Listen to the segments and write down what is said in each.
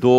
2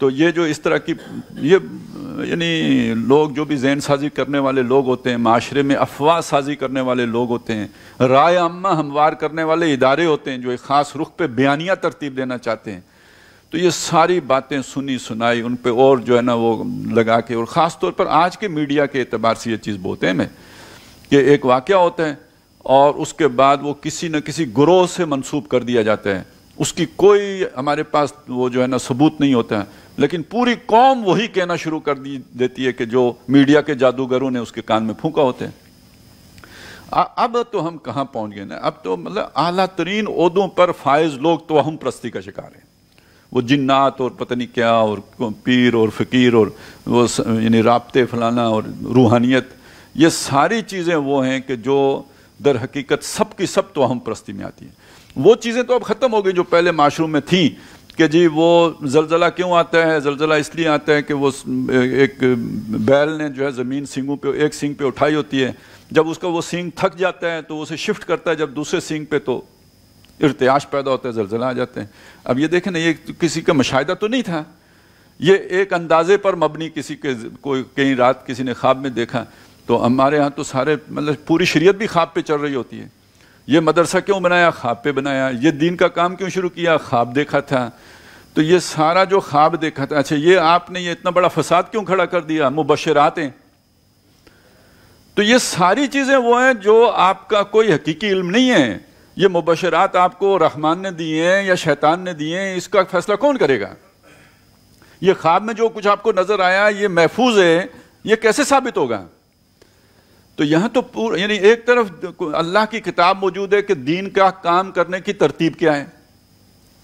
تو یہ جو اس طرح کی یہ یعنی لوگ جو بھی ذہن سازی کرنے والے لوگ ہوتے ہیں، معاشرے میں افواہ سازی کرنے والے لوگ ہوتے ہیں، رائے عامہ ہموار کرنے والے ادارے ہوتے ہیں جو ایک خاص رخ پہ بیانیہ ترتیب دینا چاہتے ہیں، تو یہ ساری باتیں سنی سنائی ان پہ اور جو ہے نا وہ لگا کے، اور خاص طور پر آج کے میڈیا کے اعتبار سے یہ چیز بولتے ہیں میں کہ ایک واقعہ ہوتا ہے اور اس کے بعد وہ کسی نہ کسی گروہ سے منسوب کر دیا جاتا ہے، اس کی کوئی ہمارے پاس وہ جو ہے نا ثبوت نہیں ہوتا ہے، لیکن پوری قوم وہی کہنا شروع کر دیتی ہے کہ جو میڈیا کے جادوگروں نے اس کے کان میں پھونکا ہوتے ہیں۔ اب تو ہم کہاں پہنچ گئے نا، اب تو مطلب اعلیٰ ترین عہدوں پر فائز لوگ توہم پرستی کا شکار ہیں، وہ جنات اور پتہ نہیں کیا اور پیر اور فقیر اور وہ یعنی رابطے فلانا اور روحانیت، یہ ساری چیزیں وہ ہیں کہ جو در حقیقت سب کی سب توہم پرستی میں آتی ہیں۔ وہ چیزیں تو اب ختم ہو گئی جو پہلے معاشروں میں تھیں کہ جی وہ زلزلہ کیوں آتا ہے، زلزلہ اس لیے آتا ہے کہ وہ ایک بیل نے جو ہے زمین سینگوں پہ ایک سینگ پہ اٹھائی ہوتی ہے، جب اس کا وہ سینگ تھک جاتا ہے تو وہ اسے شفٹ کرتا ہے جب دوسرے سینگ پہ، تو ارتعاش پیدا ہوتا ہے، زلزلہ آ جاتے ہیں۔ اب یہ دیکھیں نا، یہ کسی کا مشاہدہ تو نہیں تھا، یہ ایک اندازے پر مبنی کسی کے کوئی کہیں رات کسی نے خواب میں دیکھا، تو ہمارے ہاں تو سارے مطلب پوری شریعت بھی خواب پہ چل رہی ہوتی ہے۔ یہ مدرسہ کیوں بنایا؟ خواب پہ بنایا۔ یہ دین کا کام کیوں شروع کیا؟ خواب دیکھا تھا۔ تو یہ سارا جو خواب دیکھا تھا، اچھا یہ آپ نے یہ اتنا بڑا فساد کیوں کھڑا کر دیا؟ مبشرات ہیں۔ تو یہ ساری چیزیں وہ ہیں جو آپ کا کوئی حقیقی علم نہیں ہے، یہ مبشرات آپ کو رحمان نے دیے ہیں یا شیطان نے دیے ہیں، اس کا فیصلہ کون کرے گا؟ یہ خواب میں جو کچھ آپ کو نظر آیا یہ محفوظ ہے، یہ کیسے ثابت ہوگا؟ تو یہاں تو یعنی ایک طرف اللہ کی کتاب موجود ہے کہ دین کا کام کرنے کی ترتیب کیا ہے،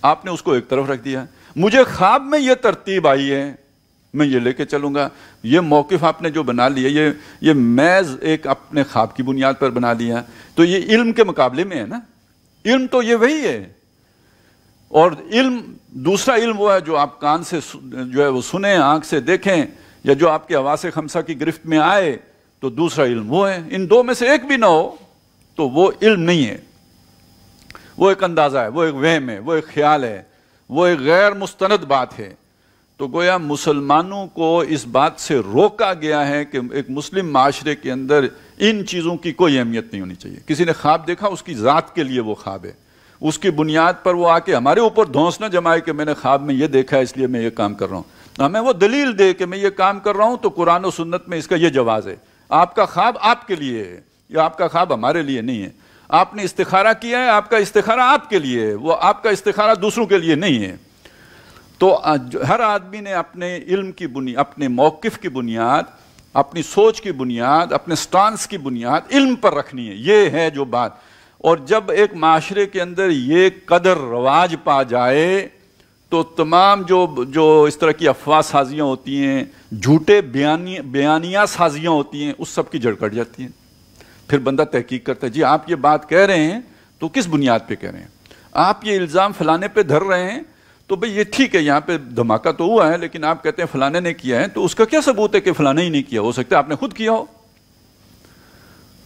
آپ نے اس کو ایک طرف رکھ دیا۔ مجھے خواب میں یہ ترتیب آئی ہے، میں یہ لے کے چلوں گا۔ یہ موقف آپ نے جو بنا لیا، یہ محض ایک اپنے خواب کی بنیاد پر بنا لیا، تو یہ علم کے مقابلے میں ہے نا۔ علم تو یہ وہی ہے، اور علم دوسرا علم وہ ہے جو آپ کان سے جو ہے وہ سنیں، آنکھ سے دیکھیں، یا جو آپ کے حواس خمسہ کی گرفت میں آئے، تو دوسرا علم وہ ہے۔ ان دو میں سے ایک بھی نہ ہو تو وہ علم نہیں ہے، وہ ایک اندازہ ہے، وہ ایک وہم ہے، وہ ایک خیال ہے، وہ ایک غیر مستند بات ہے۔ تو گویا مسلمانوں کو اس بات سے روکا گیا ہے کہ ایک مسلم معاشرے کے اندر ان چیزوں کی کوئی اہمیت نہیں ہونی چاہیے۔ کسی نے خواب دیکھا، اس کی ذات کے لیے وہ خواب ہے، اس کی بنیاد پر وہ آ کے ہمارے اوپر دھونس نہ جمائے کہ میں نے خواب میں یہ دیکھا ہے اس لیے میں یہ کام کر رہا ہوں۔ ہمیں وہ دلیل دے کہ میں یہ کام کر رہا ہوں تو قرآن و سنت میں اس کا یہ جواز ہے۔ آپ کا خواب آپ کے لیے ہے، یا آپ کا خواب ہمارے لیے نہیں ہے۔ آپ نے استخارہ کیا ہے، آپ کا استخارہ آپ کے لیے ہے، وہ آپ کا استخارہ دوسروں کے لیے نہیں ہے۔ تو ہر آدمی نے اپنے علم کی بنیاد، اپنے موقف کی بنیاد، اپنی سوچ کی بنیاد، اپنے سٹانس کی بنیاد علم پر رکھنی ہے۔ یہ ہے جو بات۔ اور جب ایک معاشرے کے اندر یہ قدر رواج پا جائے تو تمام جو اس طرح کی افواہ سازیاں ہوتی ہیں، جھوٹے بیانیہ سازیاں ہوتی ہیں، اس سب کی جڑ کٹ جاتی ہیں۔ پھر بندہ تحقیق کرتا ہے، جی آپ یہ بات کہہ رہے ہیں تو کس بنیاد پہ کہہ رہے ہیں؟ آپ یہ الزام فلانے پہ دھر رہے ہیں تو بھئی یہ ٹھیک ہے، یہاں پہ دھماکہ تو ہوا ہے، لیکن آپ کہتے ہیں فلانے نے کیا ہے، تو اس کا کیا ثبوت ہے کہ فلانے ہی نہیں کیا؟ ہو سکتا ہے آپ نے خود کیا ہو،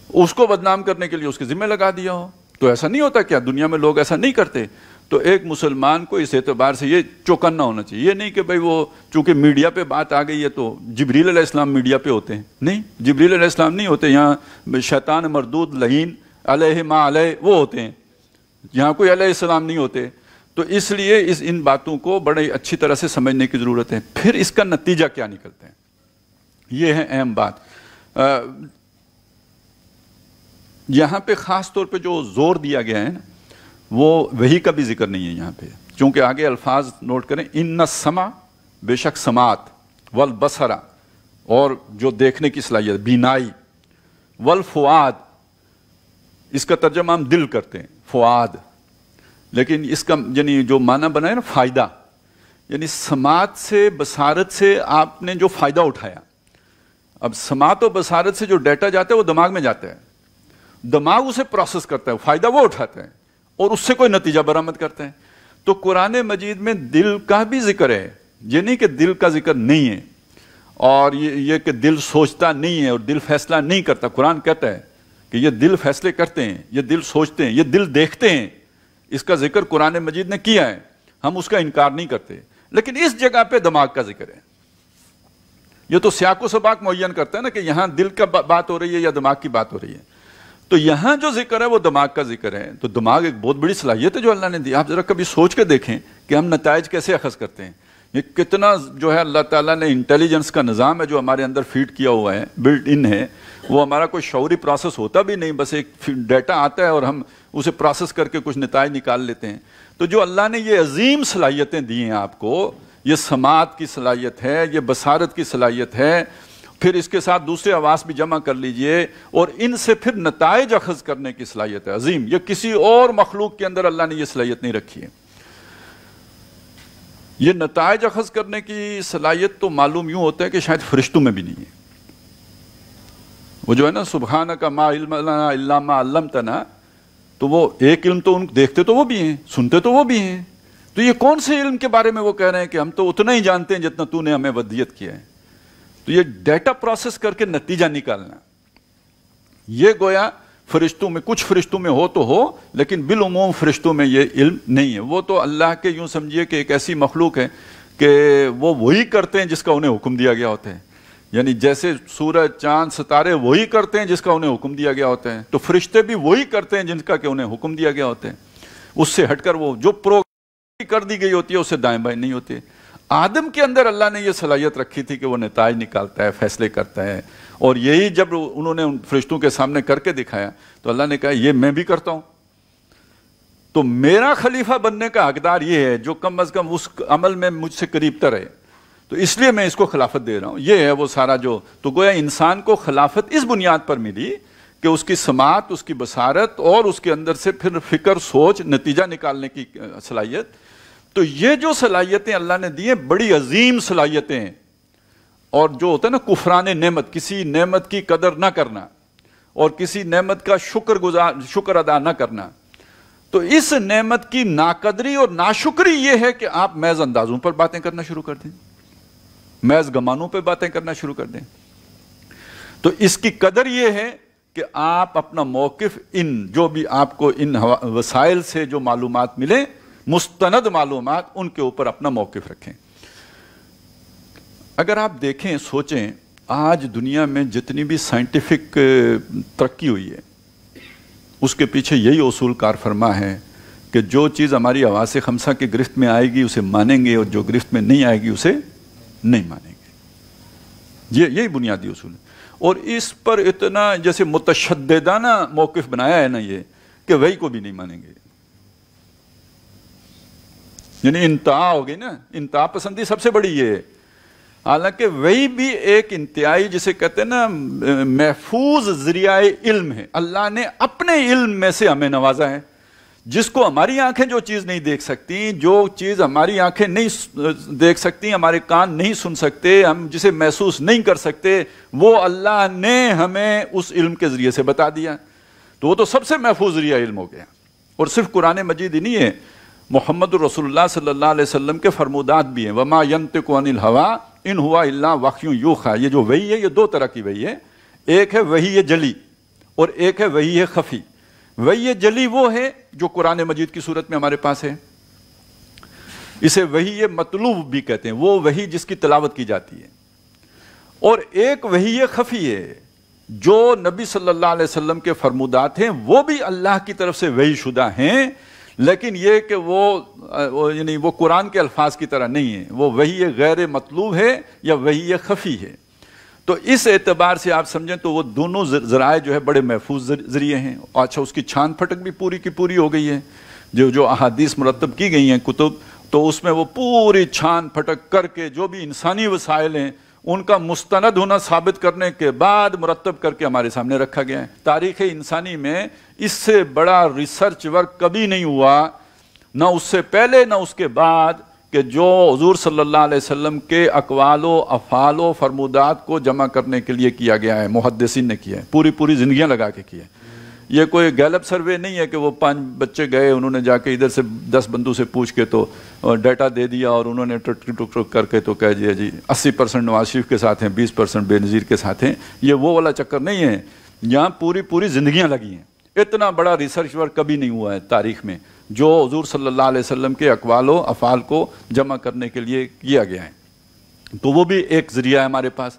اس کو بدنام کرنے کے لیے اس کے ذمہ لگا دیا ہو۔ تو ایسا نہیں ہوتا کیا؟ دنیا میں لوگ ایسا نہیں کرتے؟ تو ایک مسلمان کو اس اعتبار سے یہ چوکنا ہونا چاہیے۔ یہ نہیں کہ بھئی وہ چونکہ میڈیا پہ بات آ گئی ہے تو جبریل علیہ السلام میڈیا پہ ہوتے ہیں، نہیں، جبریل علیہ السلام نہیں ہوتے، یہاں شیطان مردود لعین علیہ ما علیہ وہ ہوتے ہیں، یہاں کوئی علیہ السلام نہیں ہوتے۔ تو اس لیے ان باتوں کو بڑے اچھی طرح سے سمجھنے کی ضرورت ہے۔ پھر اس کا نتیجہ کیا نکلتا ہے، یہ ہے اہم بات۔ یہاں پہ خاص طور پہ جو زور دیا گیا ہے نا، وہ وحی کا بھی ذکر نہیں ہے یہاں پہ، چونکہ آگے الفاظ نوٹ کریں، ان السمع، بے شک سماعت، والبصر، اور جو دیکھنے کی صلاحیت، بینائی، والفؤاد، اس کا ترجمہ ہم دل کرتے ہیں، فؤاد، لیکن اس کا یعنی جو معنی بنا ہے نا فائدہ، یعنی سماعت سے بصارت سے آپ نے جو فائدہ اٹھایا۔ اب سماعت و بصارت سے جو ڈیٹا جاتا ہے وہ دماغ میں جاتا ہے، دماغ اسے پروسیس کرتا ہے، فائدہ وہ اٹھاتا ہے اور اس سے کوئی نتیجہ برآمد کرتا ہے۔ تو قرآن مجید میں دل کا بھی ذکر ہے، یہ نہیں کہ دل کا ذکر نہیں ہے، اور یہ کہ دل سوچتا نہیں ہے اور دل فیصلہ نہیں کرتا۔ قرآن کہتا ہے کہ یہ دل فیصلے کرتے ہیں، یہ دل سوچتے ہیں، یہ دل دیکھتے ہیں۔ اس کا ذکر قرآن مجید نے کیا ہے، ہم اس کا انکار نہیں کرتے، لیکن اس جگہ پہ دماغ کا ذکر ہے. یہ تو سیاق و سباق معین کرتا ہے نا کہ یہاں دل کا بات ہو رہی ہے یا دماغ کی بات ہو رہی ہے. تو یہاں جو ذکر ہے وہ دماغ کا ذکر ہے. تو دماغ ایک بہت بڑی صلاحیت ہے جو اللہ نے دی. آپ ذرا کبھی سوچ کے دیکھیں کہ ہم نتائج کیسے اخذ کرتے ہیں. یہ کتنا جو ہے اللہ تعالیٰ نے انٹیلیجنس کا نظام ہے جو ہمارے اندر فیڈ کیا ہوا ہے, بلٹ ان ہے. وہ ہمارا کوئی شعوری پروسیس ہوتا بھی نہیں, بس ایک ڈیٹا آتا ہے اور ہم اسے پروسیس کر کے کچھ نتائج نکال لیتے ہیں. تو جو اللہ نے یہ عظیم صلاحیتیں دی ہیں آپ کو, یہ سماعت کی صلاحیت ہے, یہ بصارت کی صلاحیت ہے, پھر اس کے ساتھ دوسرے حواس بھی جمع کر لیجئے, اور ان سے پھر نتائج اخذ کرنے کی صلاحیت ہے عظیم. یہ کسی اور مخلوق کے اندر اللہ نے یہ صلاحیت نہیں رکھی ہے. یہ نتائج اخذ کرنے کی صلاحیت تو معلوم یوں ہوتا ہے کہ شاید فرشتوں میں بھی نہیں ہے. وہ جو ہے نا سبحانک ما علم لنا الا ما علمتنا, تو وہ ایک علم تو ان دیکھتے تو وہ بھی ہیں, سنتے تو وہ بھی ہیں. تو یہ کون سے علم کے بارے میں وہ کہہ رہے ہیں کہ ہم تو اتنا ہی جانتے ہیں جتنا تو نے ہمیں ودیت کیا ہے. تو یہ ڈیٹا پروسیس کر کے نتیجہ نکالنا, یہ گویا فرشتوں میں, کچھ فرشتوں میں ہو تو ہو, لیکن بالعموم فرشتوں میں یہ علم نہیں ہے. وہ تو اللہ کے یوں سمجھیے کہ ایک ایسی مخلوق ہے کہ وہ وہی کرتے ہیں جس کا انہیں حکم دیا گیا ہوتا ہے. یعنی جیسے سورج چاند ستارے وہی کرتے ہیں جس کا انہیں حکم دیا گیا ہوتا ہے, تو فرشتے بھی وہی کرتے ہیں جن کا کہ انہیں حکم دیا گیا ہوتا ہے. اس سے ہٹ کر وہ جو پروگرام کر دی گئی ہوتی ہے اس سے دائیں بائیں نہیں ہوتے. آدم کے اندر اللہ نے یہ صلاحیت رکھی تھی کہ وہ نتائج نکالتا ہے, فیصلے کرتا ہے, اور یہی جب انہوں نے فرشتوں کے سامنے کر کے دکھایا تو اللہ نے کہا یہ میں بھی کرتا ہوں. تو میرا خلیفہ بننے کا حقدار یہ ہے جو کم از کم اس عمل میں مجھ سے قریب تر ہے, تو اس لیے میں اس کو خلافت دے رہا ہوں. یہ ہے وہ سارا جو, تو گویا انسان کو خلافت اس بنیاد پر ملی کہ اس کی سماعت, اس کی بصارت, اور اس کے اندر سے پھر فکر, سوچ, نتیجہ نکالنے کی صلاحیت. تو یہ جو صلاحیتیں اللہ نے دی ہیں بڑی عظیم صلاحیتیں ہیں. اور جو ہوتا ہے نا کفران نعمت, کسی نعمت کی قدر نہ کرنا اور کسی نعمت کا شکر ادا نہ کرنا, تو اس نعمت کی ناقدری اور ناشکری یہ ہے کہ آپ محض اندازوں پر باتیں کرنا شروع کر دیں, محض گمانوں پہ باتیں کرنا شروع کر دیں. تو اس کی قدر یہ ہے کہ آپ اپنا موقف ان جو بھی آپ کو ان وسائل سے جو معلومات ملیں, مستند معلومات, ان کے اوپر اپنا موقف رکھیں. اگر آپ دیکھیں, سوچیں, آج دنیا میں جتنی بھی سائنٹیفک ترقی ہوئی ہے اس کے پیچھے یہی اصول کار فرما ہے کہ جو چیز ہماری حواس خمسہ کے گرفت میں آئے گی اسے مانیں گے, اور جو گرفت میں نہیں آئے گی اسے نہیں مانیں گے. یہی بنیادی اصول ہے. اور اس پر اتنا جیسے متشددانہ موقف بنایا ہے نا یہ کہ وہی کو بھی نہیں مانیں گے. یعنی انتہا ہو گئی نا, انتہا پسندی سب سے بڑی یہ ہے. حالانکہ وہی بھی ایک انتہائی جسے کہتے ہیں نا محفوظ ذریعہ علم ہے. اللہ نے اپنے علم میں سے ہمیں نوازا ہے, جس کو ہماری آنکھیں جو چیز نہیں دیکھ سکتی, جو چیز ہماری آنکھیں نہیں دیکھ سکتی, ہمارے کان نہیں سن سکتے, ہم جسے محسوس نہیں کر سکتے, وہ اللہ نے ہمیں اس علم کے ذریعے سے بتا دیا. تو وہ تو سب سے محفوظ ذریعہ علم ہو گیا. اور صرف قرآن مجید ہی نہیں ہے, محمد رسول اللہ صلی اللہ علیہ وسلم کے فرمودات بھی ہیں. وما ينطق عن الهوى ان هو الا وحی یوحی. یہ جو وحی ہے یہ دو طرح کی وحی ہے, ایک ہے وحی جلی اور ایک ہے وحی خفی. وحی جلی وہ ہے جو قرآن مجید کی صورت میں ہمارے پاس ہے, اسے وحی مطلوب بھی کہتے ہیں, وہ وحی جس کی تلاوت کی جاتی ہے. اور ایک وحی خفی ہے جو نبی صلی اللہ علیہ وسلم کے فرمودات ہیں, وہ بھی اللہ کی طرف سے وحی شدہ ہیں, لیکن یہ کہ وہ یعنی وہ قرآن کے الفاظ کی طرح نہیں ہے, وہ وحی غیر مطلوب ہے یا وحی خفی ہے. تو اس اعتبار سے آپ سمجھیں تو وہ دونوں ذرائع جو ہے بڑے محفوظ ذریعے ہیں. اچھا, اس کی چھان پھٹک بھی پوری کی پوری ہو گئی ہے. جو احادیث مرتب کی گئی ہیں کتب, تو اس میں وہ پوری چھان پھٹک کر کے جو بھی انسانی وسائل ہیں ان کا مستند ہونا ثابت کرنے کے بعد مرتب کر کے ہمارے سامنے رکھا گیا ہے. تاریخ انسانی میں اس سے بڑا ریسرچ ورک کبھی نہیں ہوا, نہ اس سے پہلے نہ اس کے بعد, کہ جو حضور صلی اللہ علیہ وسلم کے اقوال و افعال و فرمودات کو جمع کرنے کے لیے کیا گیا ہے. محدثین نے کیا ہے, پوری زندگیاں لگا کے کیا ہے. یہ کوئی گیلپ سروے نہیں ہے کہ وہ 5 بچے گئے, انہوں نے جا کے ادھر سے 10 بندوں سے پوچھ کے تو ڈیٹا دے دیا اور انہوں نے ٹک کر کے تو کہہ دیا جی 80% نواز شریف کے ساتھ ہیں, 20% بے نظیر کے ساتھ ہیں. یہ وہ والا چکر نہیں ہے. یہاں پوری زندگیاں لگی ہیں. اتنا بڑا ریسرچ ورک کبھی نہیں ہوا ہے تاریخ میں جو حضور صلی اللہ علیہ وسلم کے اقوال و افعال کو جمع کرنے کے لیے کیا گیا ہے. تو وہ بھی ایک ذریعہ ہے ہمارے پاس.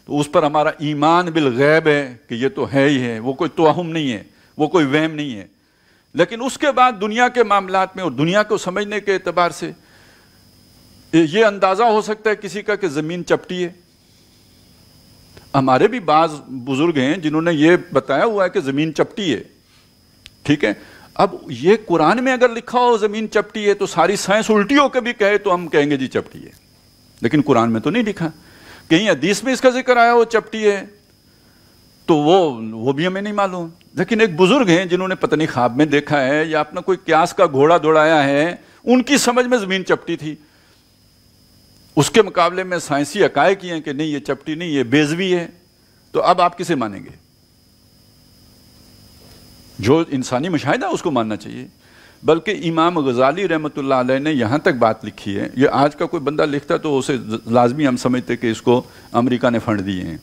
تو اس پر ہمارا ایمان بالغیب ہے کہ یہ تو ہے ہی ہے، وہ کوئی توہم نہیں ہے، وہ کوئی وہم نہیں ہے. لیکن اس کے بعد دنیا کے معاملات میں اور دنیا کو سمجھنے کے اعتبار سے یہ اندازہ ہو سکتا ہے کسی کا کہ زمین چپٹی ہے. ہمارے بھی بعض بزرگ ہیں جنہوں نے یہ بتایا ہوا ہے کہ زمین چپٹی ہے. ٹھیک ہے، اب یہ قرآن میں اگر لکھا ہو زمین چپٹی ہے تو ساری سائنس الٹی ہو کے بھی کہے تو ہم کہیں گے جی چپٹی ہے. لیکن قرآن میں تو نہیں لکھا. کہیں حدیث میں اس کا ذکر آیا وہ چپٹی ہے تو وہ بھی ہمیں نہیں معلوم. لیکن ایک بزرگ ہیں جنہوں نے پتہ نہیں خواب میں دیکھا ہے یا اپنا کوئی قیاس کا گھوڑا دوڑایا ہے، ان کی سمجھ میں زمین چپٹی تھی. اس کے مقابلے میں سائنسی حقائق یہ ہیں کہ نہیں یہ چپٹی نہیں، یہ بیضوی ہے. تو اب آپ کسے مانیں گے؟ جو انسانی مشاہدہ اس کو ماننا چاہیے. بلکہ امام غزالی رحمۃ اللہ علیہ نے یہاں تک بات لکھی ہے، یہ آج کا کوئی بندہ لکھتا تو اسے لازمی ہم سمجھتے کہ اس کو امریکہ نے فنڈ دیے ہیں.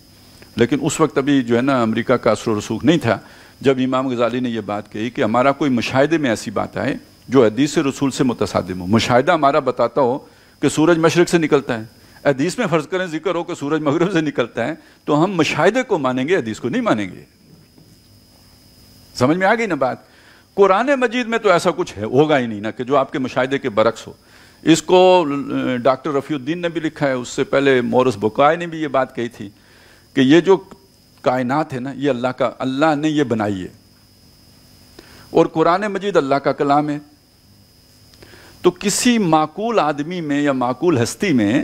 لیکن اس وقت ابھی جو ہے نا امریکہ کا اثر و رسوخ نہیں تھا جب امام غزالی نے یہ بات کہی کہ ہمارا کوئی مشاہدے میں ایسی بات آئے جو حدیث رسول سے متصادم ہو. مشاہدہ ہمارا بتاتا ہو کہ سورج مشرق سے نکلتا ہے، حدیث میں فرض کریں ذکر ہو کہ سورج مغرب سے نکلتا ہے، تو ہم مشاہدے کو مانیں گے، حدیث کو نہیں مانیں گے. سمجھ میں آ گئی نا بات؟ قرآن مجید میں تو ایسا کچھ ہوگا ہی نہیں نا کہ جو آپ کے مشاہدے کے برعکس ہو. اس کو ڈاکٹر رفیع الدین نے بھی لکھا ہے، اس سے پہلے مورس بکائے نے بھی یہ بات کہی تھی کہ یہ جو کائنات ہے نا یہ اللہ نے یہ بنائی ہے اور قرآن مجید اللہ کا کلام ہے. تو کسی معقول آدمی میں یا معقول ہستی میں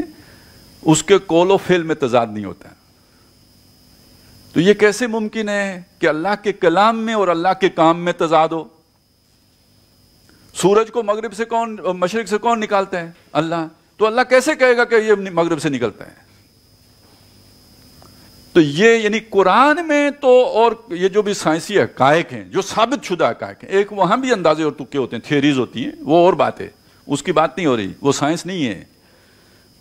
اس کے قول و فعل میں تضاد نہیں ہوتا. تو یہ کیسے ممکن ہے کہ اللہ کے کلام میں اور اللہ کے کام میں تضاد ہو؟ سورج کو مشرق سے کون نکالتا ہے؟ اللہ. تو اللہ کیسے کہے گا کہ یہ مغرب سے نکلتا ہے؟ تو یہ یعنی قرآن میں تو، اور یہ جو بھی سائنسی حقائق ہیں جو ثابت شدہ حقائق ہیں، ایک وہاں بھی اندازے اور تکے ہوتے ہیں، تھیوریز ہوتی ہیں، وہ اور بات ہے، اس کی بات نہیں ہو رہی. وہ سائنس نہیں ہے،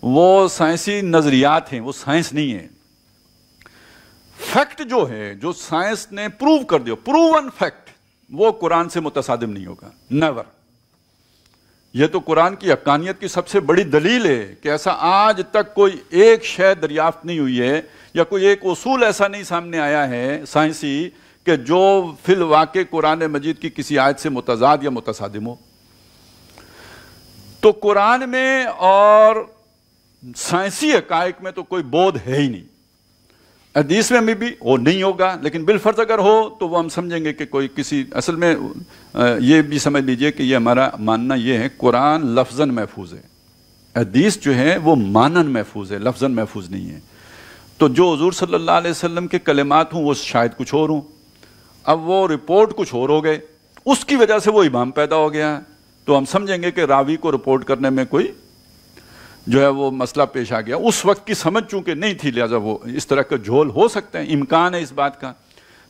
وہ سائنسی نظریات ہیں، وہ سائنس نہیں ہے. فیکٹ جو ہے جو سائنس نے پروو کر دیا، پروون فیکٹ، وہ قرآن سے متصادم نہیں ہوگا. نیور. یہ تو قرآن کی حقانیت کی سب سے بڑی دلیل ہے کہ ایسا آج تک کوئی ایک شے دریافت نہیں ہوئی ہے یا کوئی ایک اصول ایسا نہیں سامنے آیا ہے سائنسی کہ جو فی الواقع قرآن مجید کی کسی آیت سے متضاد یا متصادم ہو. تو قرآن میں اور سائنسی حقائق میں تو کوئی بود ہے ہی نہیں. حدیث میں بھی وہ نہیں ہوگا، لیکن بالفرض اگر ہو تو وہ ہم سمجھیں گے کہ کوئی کسی، اصل میں یہ بھی سمجھ لیجئے کہ یہ ہمارا ماننا یہ ہے قرآن لفظاً محفوظ ہے، حدیث جو ہے وہ مانن محفوظ ہے، لفظاً محفوظ نہیں ہے. تو جو حضور صلی اللہ علیہ وسلم کے کلمات ہوں وہ شاید کچھ اور ہوں، اب وہ رپورٹ کچھ اور ہو گئے، اس کی وجہ سے وہ ابہام پیدا ہو گیا، تو ہم سمجھیں گے کہ راوی کو رپورٹ کرنے میں کوئی جو ہے وہ مسئلہ پیش آ گیا. اس وقت کی سمجھ چونکہ نہیں تھی لہذا وہ اس طرح کا جھول ہو سکتے ہیں، امکان ہے اس بات کا.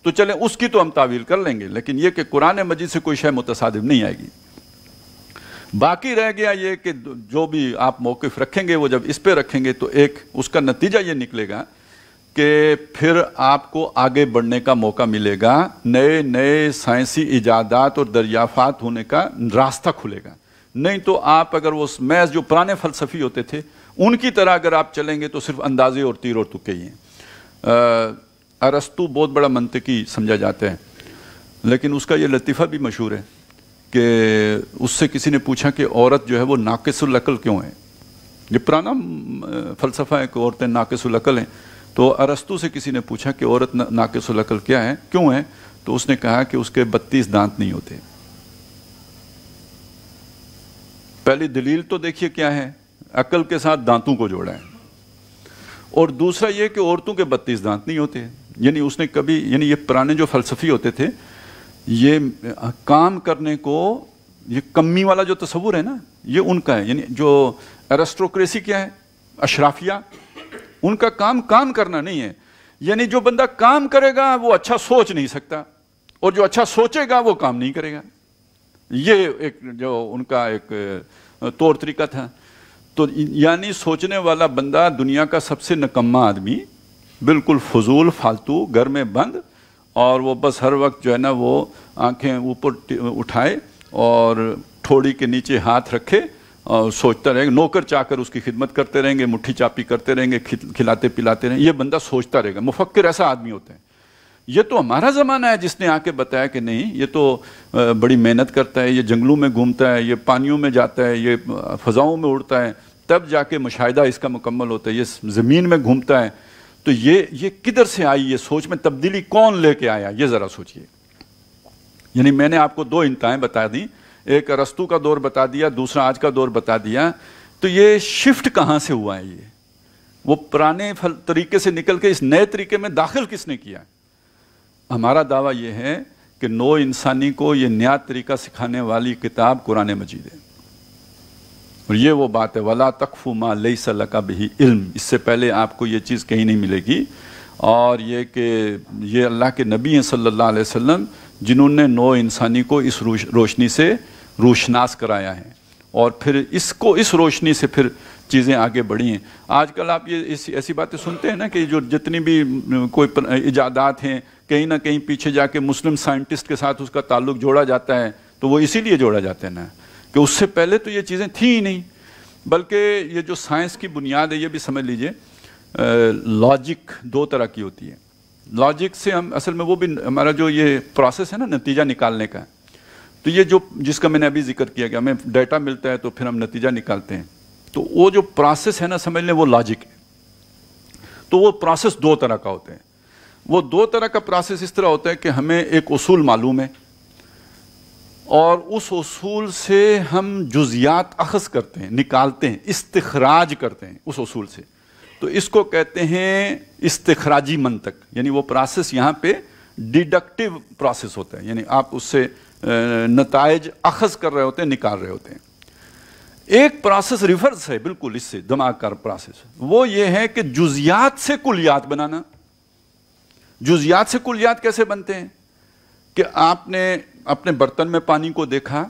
تو چلیں اس کی تو ہم تعویل کر لیں گے، لیکن یہ کہ قرآن مجید سے کوئی شے متصادم نہیں آئے گی. باقی رہ گیا یہ کہ جو بھی آپ موقف رکھیں گے وہ جب اس پہ رکھیں گے تو ایک اس کا نتیجہ یہ نکلے گا کہ پھر آپ کو آگے بڑھنے کا موقع ملے گا، نئے نئے سائنسی ایجادات اور دریافات ہونے کا راستہ کھلے گا. نہیں تو آپ اگر وہ محض جو پرانے فلسفی ہوتے تھے ان کی طرح اگر آپ چلیں گے تو صرف اندازے اور تیر اور تکے ہی ہیں. ارسطو بہت بڑا منطقی سمجھا جاتا ہے، لیکن اس کا یہ لطیفہ بھی مشہور ہے کہ اس سے کسی نے پوچھا کہ عورت جو ہے وہ ناقص العقل کیوں ہے. یہ پرانا فلسفہ ہے کہ عورتیں ناقص العقل ہیں. تو ارسطو سے کسی نے پوچھا کہ عورت ناقص العقل کیا ہے، کیوں ہے؟ تو اس نے کہا کہ اس کے 32 دانت نہیں ہوتے. پہلی دلیل تو دیکھیے کیا ہے، عقل کے ساتھ دانتوں کو جوڑا ہے، اور دوسرا یہ کہ عورتوں کے 32 دانت نہیں ہوتے. یعنی اس نے کبھی، یعنی یہ پرانے جو فلسفی ہوتے تھے یہ کام کرنے کو، یہ کمی والا جو تصور ہے نا یہ ان کا ہے. یعنی جو ایرسٹوکریسی کیا ہے، اشرافیہ، ان کا کام کرنا نہیں ہے. یعنی جو بندہ کام کرے گا وہ اچھا سوچ نہیں سکتا، اور جو اچھا سوچے گا وہ کام نہیں کرے گا. یہ ایک جو ان کا ایک طور طریقہ تھا. تو یعنی سوچنے والا بندہ دنیا کا سب سے نکما آدمی، بالکل فضول، فالتو، گھر میں بند، اور وہ بس ہر وقت جو ہے نا وہ آنکھیں اوپر اٹھائے اور ٹھوڑی کے نیچے ہاتھ رکھے اور سوچتا رہے گا، نوکر چاہ کر اس کی خدمت کرتے رہیں گے، مٹھی چاپی کرتے رہیں گے، کھلاتے پلاتے رہیں گے. یہ بندہ سوچتا رہے گا. مفکر ایسا آدمی ہوتا ہے. یہ تو ہمارا زمانہ ہے جس نے آ کے بتایا کہ نہیں، یہ تو بڑی محنت کرتا ہے، یہ جنگلوں میں گھومتا ہے، یہ پانیوں میں جاتا ہے، یہ فضاؤں میں اڑتا ہے، تب جا کے مشاہدہ اس کا مکمل ہوتا ہے، یہ زمین میں گھومتا ہے. تو یہ کدھر سے آئی یہ سوچ میں تبدیلی کون لے کے آیا؟ یہ ذرا سوچئے. یعنی میں نے آپ کو دو انتہائیں بتا دیں، ایک ارسطو کا دور بتا دیا، دوسرا آج کا دور بتا دیا. تو یہ شفٹ کہاں سے ہوا ہے؟ یہ وہ پرانے طریقے سے نکل کے اس نئے طریقے میں داخل کس نے کیا؟ ہمارا دعویٰ یہ ہے کہ نو انسانی کو یہ نیا طریقہ سکھانے والی کتاب قرآن مجید ہے. اور یہ وہ بات ہے وَلَا تَقْفُ مَا لَيْسَ لَكَ بِهِ علم. اس سے پہلے آپ کو یہ چیز کہیں نہیں ملے گی. اور یہ کہ یہ اللہ کے نبی ہیں صلی اللہ علیہ وسلم جنہوں نے نو انسانی کو اس روشنی سے روشناس کرایا ہے، اور پھر اس روشنی سے پھر چیزیں آگے بڑھی ہیں. آج کل آپ یہ ایسی باتیں سنتے ہیں نا کہ جو جتنی بھی کوئی ایجادات ہیں کہیں نہ کہیں پیچھے جا کے مسلم سائنٹسٹ کے ساتھ اس کا تعلق جوڑا جاتا ہے. تو وہ اسی لیے جوڑا جاتا ہے نا کہ اس سے پہلے تو یہ چیزیں تھیں ہی نہیں. بلکہ یہ جو سائنس کی بنیاد ہے یہ بھی سمجھ لیجئے، لاجک دو طرح کی ہوتی ہے. لاجک سے ہم اصل میں وہ بھی ہمارا جو یہ پروسیس ہے نا نتیجہ نکالنے کا، تو یہ جس کا میں نے ابھی ذکر کیا کہ ہمیں ڈیٹا ملتا ہے تو پھر ہم نتیجہ نکالتے ہیں، تو وہ جو پروسیس ہے نا سمجھ لیں وہ لاجک ہے. تو وہ پروسیس دو طرح کا ہوتا ہے. وہ دو طرح کا پروسیس اس طرح ہوتا ہے کہ ہمیں ایک اصول معلوم ہے اور اس اصول سے ہم جزیات اخذ کرتے ہیں، نکالتے ہیں، استخراج کرتے ہیں اس اصول سے. تو اس کو کہتے ہیں استخراجی منطق. یعنی وہ پروسیس یہاں پہ ڈیڈکٹیو پروسیس ہوتا ہے، یعنی آپ اس سے نتائج اخذ کر رہے ہوتے ہیں، نکال رہے ہوتے ہیں. ایک پروسیس ریورس ہے بالکل اس سے، دماغ کا پروسیس. وہ یہ ہے کہ جزیات سے کلیات بنانا. جزیات سے کلیات کیسے بنتے ہیں؟ کہ آپ نے اپنے برتن میں پانی کو دیکھا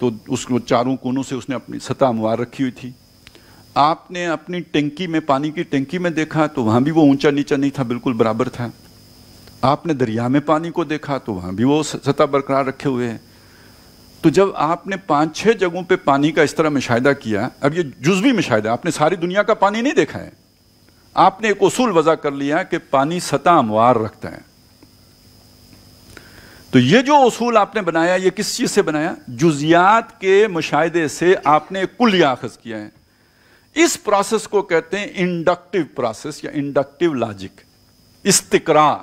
تو اس کو چاروں کونوں سے اس نے اپنی سطح ہموار رکھی ہوئی تھی. آپ نے اپنی ٹینکی میں پانی کی ٹینکی میں دیکھا تو وہاں بھی وہ اونچا نیچا نہیں تھا، بالکل برابر تھا. آپ نے دریا میں پانی کو دیکھا تو وہاں بھی وہ سطح برقرار رکھے ہوئے ہیں. تو جب آپ نے 5-6 جگہوں پہ پانی کا اس طرح مشاہدہ کیا، اب یہ جزوی مشاہدہ، آپ نے ساری دنیا کا پانی نہیں دیکھا ہے، آپ نے ایک اصول وضع کر لیا کہ پانی سطح ہموار رکھتا ہے. تو یہ جو اصول آپ نے بنایا یہ کس چیز سے بنایا؟ جزیات کے مشاہدے سے آپ نے کلیہ اخذ کیا ہے. اس پروسیس کو کہتے ہیں انڈکٹیو پروسیس یا انڈکٹیو لاجک. استقراء،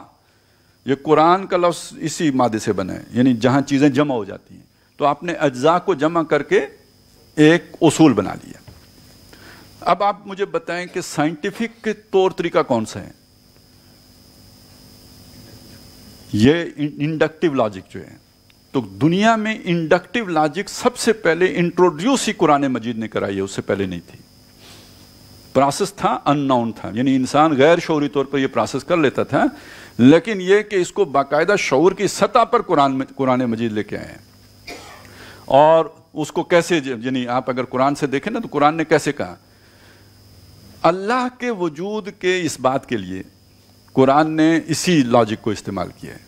یہ قرآن کا لفظ اسی مادے سے بنا ہے، یعنی جہاں چیزیں جمع ہو جاتی ہیں. تو آپ نے اجزاء کو جمع کر کے ایک اصول بنا لیا. اب آپ مجھے بتائیں کہ سائنٹیفک طور طریقہ کون سا ہے؟ یہ انڈکٹیو لاجک جو ہے. تو دنیا میں انڈکٹیو لاجک سب سے پہلے انٹروڈیوس ہی قرآن مجید نے کرائی ہے، اس سے پہلے نہیں تھی. پروسیس تھا ان نون تھا، یعنی انسان غیر شعوری طور پر یہ پروسیس کر لیتا تھا، لیکن یہ کہ اس کو باقاعدہ شعور کی سطح پر قرآن مجید لے کے آئے ہیں. اور اس کو کیسے، یعنی آپ اگر قرآن سے دیکھیں نا تو قرآن نے کیسے کہا؟ اللہ کے وجود کے اس بات کے لیے قرآن نے اسی لاجک کو استعمال کیا ہے.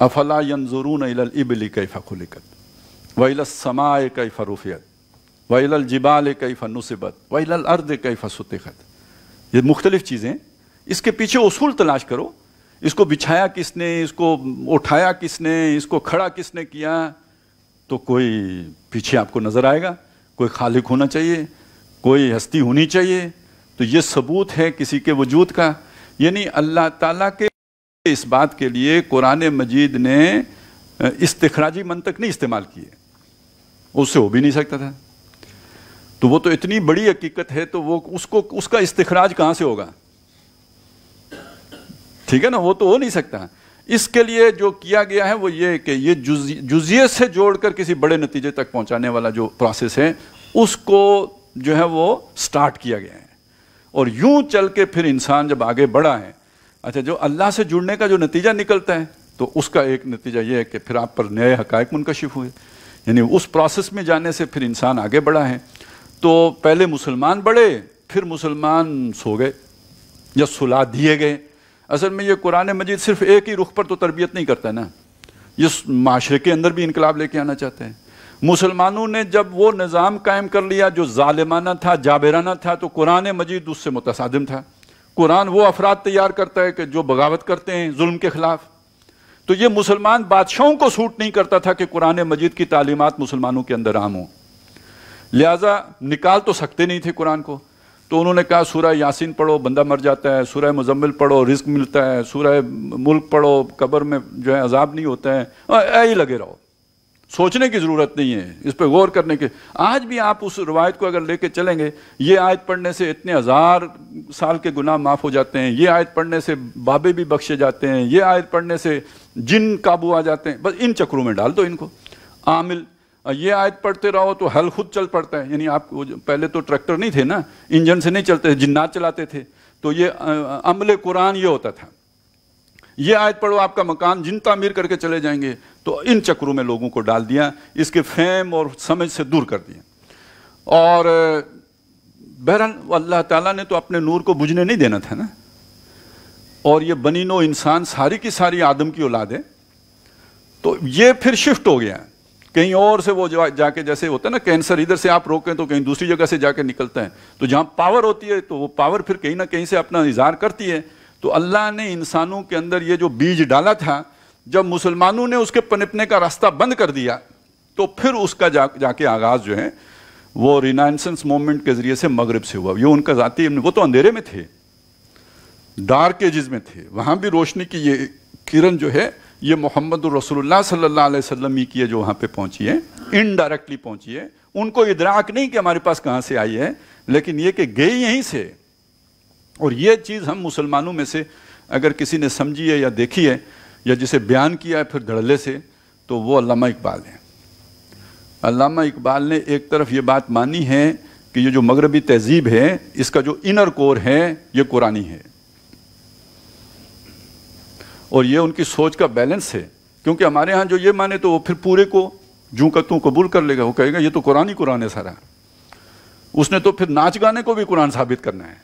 افلا ينظرون الى الابل كيف خلقت والى السماء كيف رفعت والى الجبال كيف نصبت والى الارض كيف سطحت. یہ مختلف چیزیں، اس کے پیچھے اصول تلاش کرو. اس کو بچھایا کس نے، اس کو اٹھایا کس نے، اس کو کھڑا کس نے کیا، تو کوئی پیچھے آپ کو نظر آئے گا. کوئی خالق ہونا چاہیے، کوئی ہستی ہونی چاہیے. تو یہ ثبوت ہے کسی کے وجود کا. یعنی اللہ تعالیٰ کے اس بات کے لیے قرآن مجید نے استخراجی منطق نہیں استعمال کیے، اس سے ہو بھی نہیں سکتا تھا. تو وہ تو اتنی بڑی حقیقت ہے تو وہ اس کا استخراج کہاں سے ہوگا؟ ٹھیک ہے نا، وہ تو ہو نہیں سکتا. اس کے لیے جو کیا گیا ہے وہ یہ کہ یہ جزئیے سے جوڑ کر کسی بڑے نتیجے تک پہنچانے والا جو پروسیس ہے اس کو جو ہے وہ سٹارٹ کیا گیا ہے. اور یوں چل کے پھر انسان جب آگے بڑھا ہے، اچھا جو اللہ سے جڑنے کا جو نتیجہ نکلتا ہے تو اس کا ایک نتیجہ یہ ہے کہ پھر آپ پر نئے حقائق منکشف ہوئے. یعنی اس پروسیس میں جانے سے پھر انسان آگے بڑھا ہے. تو پہلے مسلمان بڑھے، پھر مسلمان سو گئے یا سلا دیے گئے. اصل میں یہ قرآن مجید صرف ایک ہی رخ پر تو تربیت نہیں کرتا ہے نا، یہ معاشرے کے اندر بھی انقلاب لے کے آنا چاہتے ہیں۔ مسلمانوں نے جب وہ نظام قائم کر لیا جو ظالمانہ تھا، جابرانہ تھا، تو قرآن مجید اس سے متصادم تھا۔ قرآن وہ افراد تیار کرتا ہے کہ جو بغاوت کرتے ہیں ظلم کے خلاف، تو یہ مسلمان بادشاہوں کو سوٹ نہیں کرتا تھا کہ قرآن مجید کی تعلیمات مسلمانوں کے اندر عام ہوں، لہٰذا نکال تو سکتے نہیں تھے قرآن کو، تو انہوں نے کہا سورہ یاسین پڑھو بندہ مر جاتا ہے، سورہ مزمل پڑھو رزق ملتا ہے، سورہ ملک پڑھو قبر میں جو ہے عذاب نہیں ہوتا ہے، اے ہی لگے رہو، سوچنے کی ضرورت نہیں ہے، اس پہ غور کرنے کے۔ آج بھی آپ اس روایت کو اگر لے کے چلیں گے، یہ آیت پڑھنے سے اتنے 1000 سال کے گناہ معاف ہو جاتے ہیں، یہ آیت پڑھنے سے بابے بھی بخشے جاتے ہیں، یہ آیت پڑھنے سے جن قابو آ جاتے ہیں، بس ان چکروں میں ڈال دو ان کو۔ عامل یہ آیت پڑھتے رہو تو حل خود چل پڑتا ہے، یعنی آپ پہلے تو ٹریکٹر نہیں تھے نا، انجن سے نہیں چلتے، جنات چلاتے تھے، تو یہ عمل قرآن یہ ہوتا تھا، یہ آیت پڑھو آپ کا مکان جن تعمیر کر کے چلے جائیں گے، تو ان چکروں میں لوگوں کو ڈال دیا، اس کے فہم اور سمجھ سے دور کر دیا۔ اور بہرحال اللہ تعالیٰ نے تو اپنے نور کو بجھنے نہیں دینا تھا نا، اور یہ بنی نوع انسان ساری کی ساری آدم کی اولاد ہے، تو یہ پھر شفٹ ہو گیا کہیں اور سے، وہ جا کے جیسے ہوتا ہے نا کینسر ادھر سے آپ روکیں تو کہیں دوسری جگہ سے جا کے نکلتا ہے، تو جہاں پاور ہوتی ہے تو وہ پاور پھر کہیں نہ کہیں سے اپنا اظہار کرتی ہے۔ تو اللہ نے انسانوں کے اندر یہ جو بیج ڈالا تھا، جب مسلمانوں نے اس کے پنپنے کا راستہ بند کر دیا، تو پھر اس کا جا کے آغاز جو ہے وہ رینائنسنس موومنٹ کے ذریعے سے مغرب سے ہوا۔ یہ ان کا ذاتی، وہ تو اندھیرے میں تھے، ڈارک ایجز میں تھے، وہاں بھی روشنی کی یہ کرن جو ہے یہ محمد الرسول اللہ صلی اللہ علیہ وسلم ہی کی ہے جو وہاں پہ پہنچی ہے، انڈائریکٹلی پہنچی ہے، ان کو ادراک نہیں کہ ہمارے پاس کہاں سے آئی ہے، لیکن یہ کہ گئی یہیں سے۔ اور یہ چیز ہم مسلمانوں میں سے اگر کسی نے سمجھی ہے یا دیکھی ہے یا جسے بیان کیا ہے پھر دھڑلے سے، تو وہ علامہ اقبال ہیں۔ علامہ اقبال نے ایک طرف یہ بات مانی ہے کہ یہ جو مغربی تہذیب ہے اس کا جو انر کور ہے یہ قرآنی ہے، اور یہ ان کی سوچ کا بیلنس ہے، کیونکہ ہمارے ہاں جو یہ مانے تو وہ پھر پورے کو جوں کا توں قبول کر لے گا، وہ کہے گا یہ تو قرآن ہے سارا، اس نے تو پھر ناچ گانے کو بھی قرآن ثابت کرنا ہے،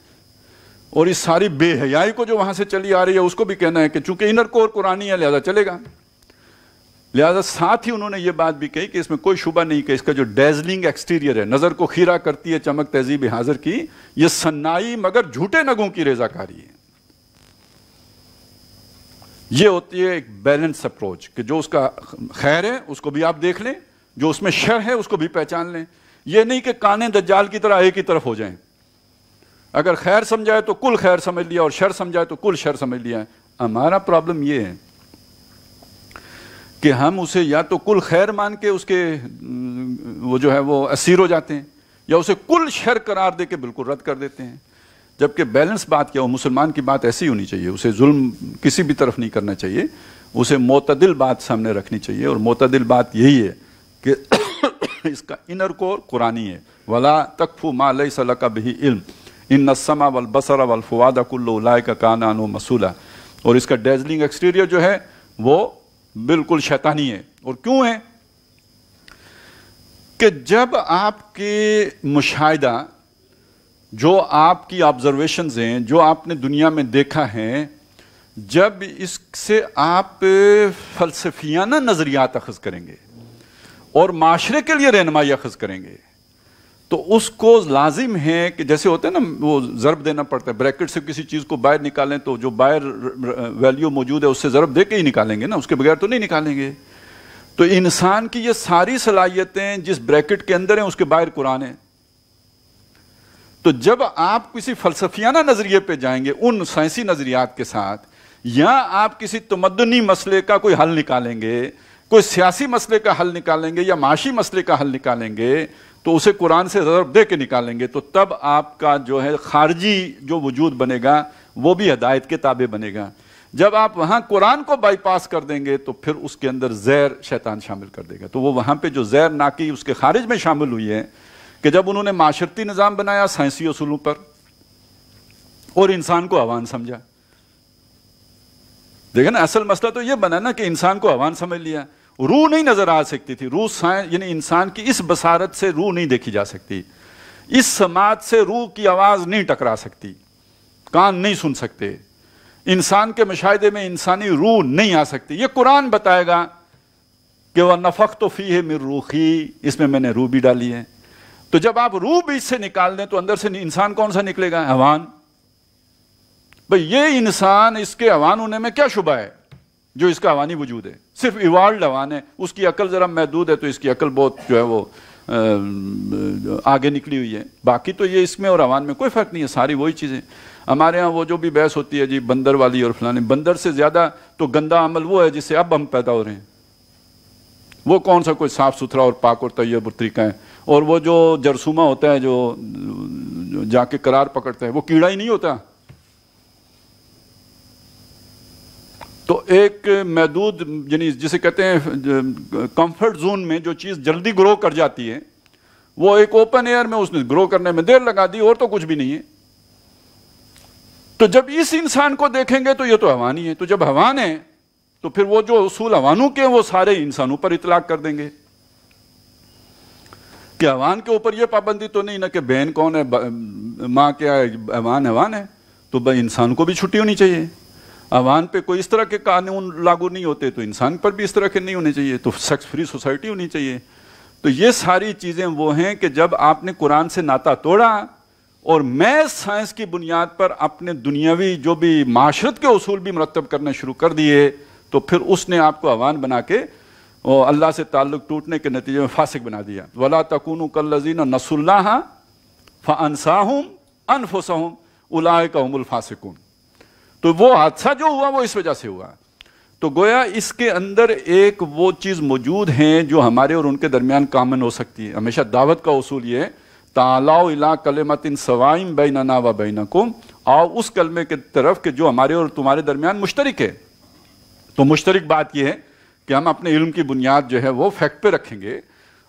اور اس ساری بے حیائی کو جو وہاں سے چلی آ رہی ہے اس کو بھی کہنا ہے کہ چونکہ انر کور قرآنی ہے لہذا چلے گا۔ لہذا ساتھ ہی انہوں نے یہ بات بھی کہی کہ اس میں کوئی شبہ نہیں کہ اس کا جو ڈیزلنگ ایکسٹیریئر ہے، نظر کو خیرہ کرتی ہے چمک تہذیب حاضر کی، یہ صنائی مگر جھوٹے نگوں کی رضا کاری ہے۔ یہ ہوتی ہے ایک بیلنس اپروچ کہ جو اس کا خیر ہے اس کو بھی آپ دیکھ لیں، جو اس میں شر ہے اس کو بھی پہچان لیں، یہ نہیں کہ کانے دجال کی طرح ایک ہی طرف ہو جائیں، اگر خیر سمجھائے تو کل خیر سمجھ لیا اور شر سمجھائے تو کل شر سمجھ لیا۔ ہمارا پرابلم یہ ہے کہ ہم اسے یا تو کل خیر مان کے اس کے وہ جو ہے وہ اسیر ہو جاتے ہیں، یا اسے کل شر قرار دے کے بالکل رد کر دیتے ہیں، جبکہ بیلنس بات کیا ہو، مسلمان کی بات ایسی ہونی چاہیے، اسے ظلم کسی بھی طرف نہیں کرنا چاہیے، اسے معتدل بات سامنے رکھنی چاہیے، اور معتدل بات یہی ہے کہ اس کا انر کور قرآنی ہے۔ وَلَا تَقْفُ مَا لَيْسَ لَكَ بِهِ عِلْمٌ ان السمع والبصر والفؤاد كل اولئک کان عنہ مسئولا۔ اور اس کا ڈیزلنگ ایکسٹیریئر جو ہے وہ بالکل شیطانی ہے۔ اور کیوں ہے کہ جب آپ کے مشاہدہ، جو آپ کی آبزرویشنز ہیں، جو آپ نے دنیا میں دیکھا ہے، جب اس سے آپ فلسفیانہ نظریات اخذ کریں گے اور معاشرے کے لیے رہنمائی اخذ کریں گے، تو اس کو لازم ہے کہ جیسے ہوتا ہے نا وہ ضرب دینا پڑتا ہے، بریکٹ سے کسی چیز کو باہر نکالیں تو جو باہر ویلیو موجود ہے اس سے ضرب دے کے ہی نکالیں گے نا، اس کے بغیر تو نہیں نکالیں گے۔ تو انسان کی یہ ساری صلاحیتیں جس بریکٹ کے اندر ہیں اس کے باہر قرآن ہے۔ تو جب آپ کسی فلسفیانہ نظریے پہ جائیں گے ان سائنسی نظریات کے ساتھ، یا آپ کسی تمدنی مسئلے کا کوئی حل نکالیں گے، کوئی سیاسی مسئلے کا حل نکالیں گے، یا معاشی مسئلے کا حل نکالیں گے، تو اسے قرآن سے ضرب دے کے نکالیں گے، تو تب آپ کا جو ہے خارجی جو وجود بنے گا وہ بھی ہدایت کے تابع بنے گا۔ جب آپ وہاں قرآن کو بائی پاس کر دیں گے تو پھر اس کے اندر زہر شیطان شامل کر دے گا۔ تو وہ وہاں پہ جو زہر ناکی اس کے خارج میں شامل ہوئی ہے کہ جب انہوں نے معاشرتی نظام بنایا سائنسی اصولوں پر اور انسان کو حیوان سمجھا۔ دیکھیں نا اصل مسئلہ تو یہ بنا نا کہ انسان کو حیوان سمجھ لیا، روح نہیں نظر آ سکتی تھی، روح سائنس یعنی انسان کی اس بصارت سے روح نہیں دیکھی جا سکتی، اس سماعت سے روح کی آواز نہیں ٹکرا سکتی، کان نہیں سن سکتے، انسان کے مشاہدے میں انسانی روح نہیں آ سکتی. یہ قرآن بتائے گا کہ وَنَفَخْتُ فِيهِ مِن رُوحِي، اس میں میں نے روح بھی ڈالی ہے. تو جب آپ روح بھی اس سے نکال دیں تو اندر سے انسان کون سا نکلے گا؟ حیوان. بھئی یہ انسان، اس کے حیوان ہونے میں کیا شبہ ہے جو اس کا حیوانی وجود ہے؟ صرف ایوالڈ حیوان ہے، اس کی عقل ذرا محدود ہے تو اس کی عقل بہت جو ہے وہ آگے نکلی ہوئی ہے. باقی تو یہ اس میں اور حیوان میں کوئی فرق نہیں ہے، ساری وہی چیزیں. ہمارے ہاں وہ جو بھی بحث ہوتی ہے جی بندر والی اور فلانے، بندر سے زیادہ تو گندا عمل وہ ہے جس سے اب ہم پیدا ہو رہے ہیں. وہ کون سا کوئی صاف ستھرا اور پاک اور طیب اور طریقہ ہے؟ اور وہ جو جرثومہ ہوتا ہے جو جا کے قرار پکڑتا ہے، وہ کیڑا ہی نہیں ہوتا. تو ایک محدود، یعنی جسے کہتے ہیں کمفرٹ زون میں جو چیز جلدی گرو کر جاتی ہے، وہ ایک اوپن ایئر میں اس نے گرو کرنے میں دیر لگا دی، اور تو کچھ بھی نہیں ہے. تو جب اس انسان کو دیکھیں گے تو یہ تو حیوان ہی ہے. تو جب حیوان ہے تو پھر وہ جو اصول حیوانوں کے وہ سارے انسانوں پر اطلاق کر دیں گے کہ حیوان کے اوپر یہ پابندی تو نہیں نا کہ بہن کون ہے، ماں کیا ہے، حیوان ہے. تو بھائی انسان کو بھی چھٹی ہونی چاہیے. حیوان پہ کوئی اس طرح کے قانون لاگو نہیں ہوتے تو انسان پر بھی اس طرح کے نہیں ہونے چاہیے. تو سیکس فری سوسائٹی ہونی چاہیے. تو یہ ساری چیزیں وہ ہیں کہ جب آپ نے قرآن سے ناطہ توڑا اور میتھ سائنس کی بنیاد پر اپنے دنیاوی جو بھی معاشرت کے اصول بھی مرتب کرنے شروع کر دیے تو پھر اس نے آپ کو حیوان بنا کے اور اللہ سے تعلق ٹوٹنے کے نتیجے میں فاسق بنا دیا. وَلَا تَكُونُوا كَالَّذِينَ نَسُوا اللَّهَ فَأَنسَاهُمْ أَنفُسَهُمْ أُولَٰئِكَ هُمُ الْفَاسِقُونَ. تو وہ حادثہ جو ہوا وہ اس وجہ سے ہوا. تو گویا اس کے اندر ایک وہ چیز موجود ہیں جو ہمارے اور ان کے درمیان کامن ہو سکتی ہے. ہمیشہ دعوت کا اصول یہ ہے تعالوا الی کلمۃ سواء بیننا و بینکم، آؤ اس کلمے کے طرف کہ جو ہمارے اور تمہارے درمیان مشترک ہے. تو مشترک بات یہ ہے کہ ہم اپنے علم کی بنیاد جو ہے وہ فیکٹ پہ رکھیں گے.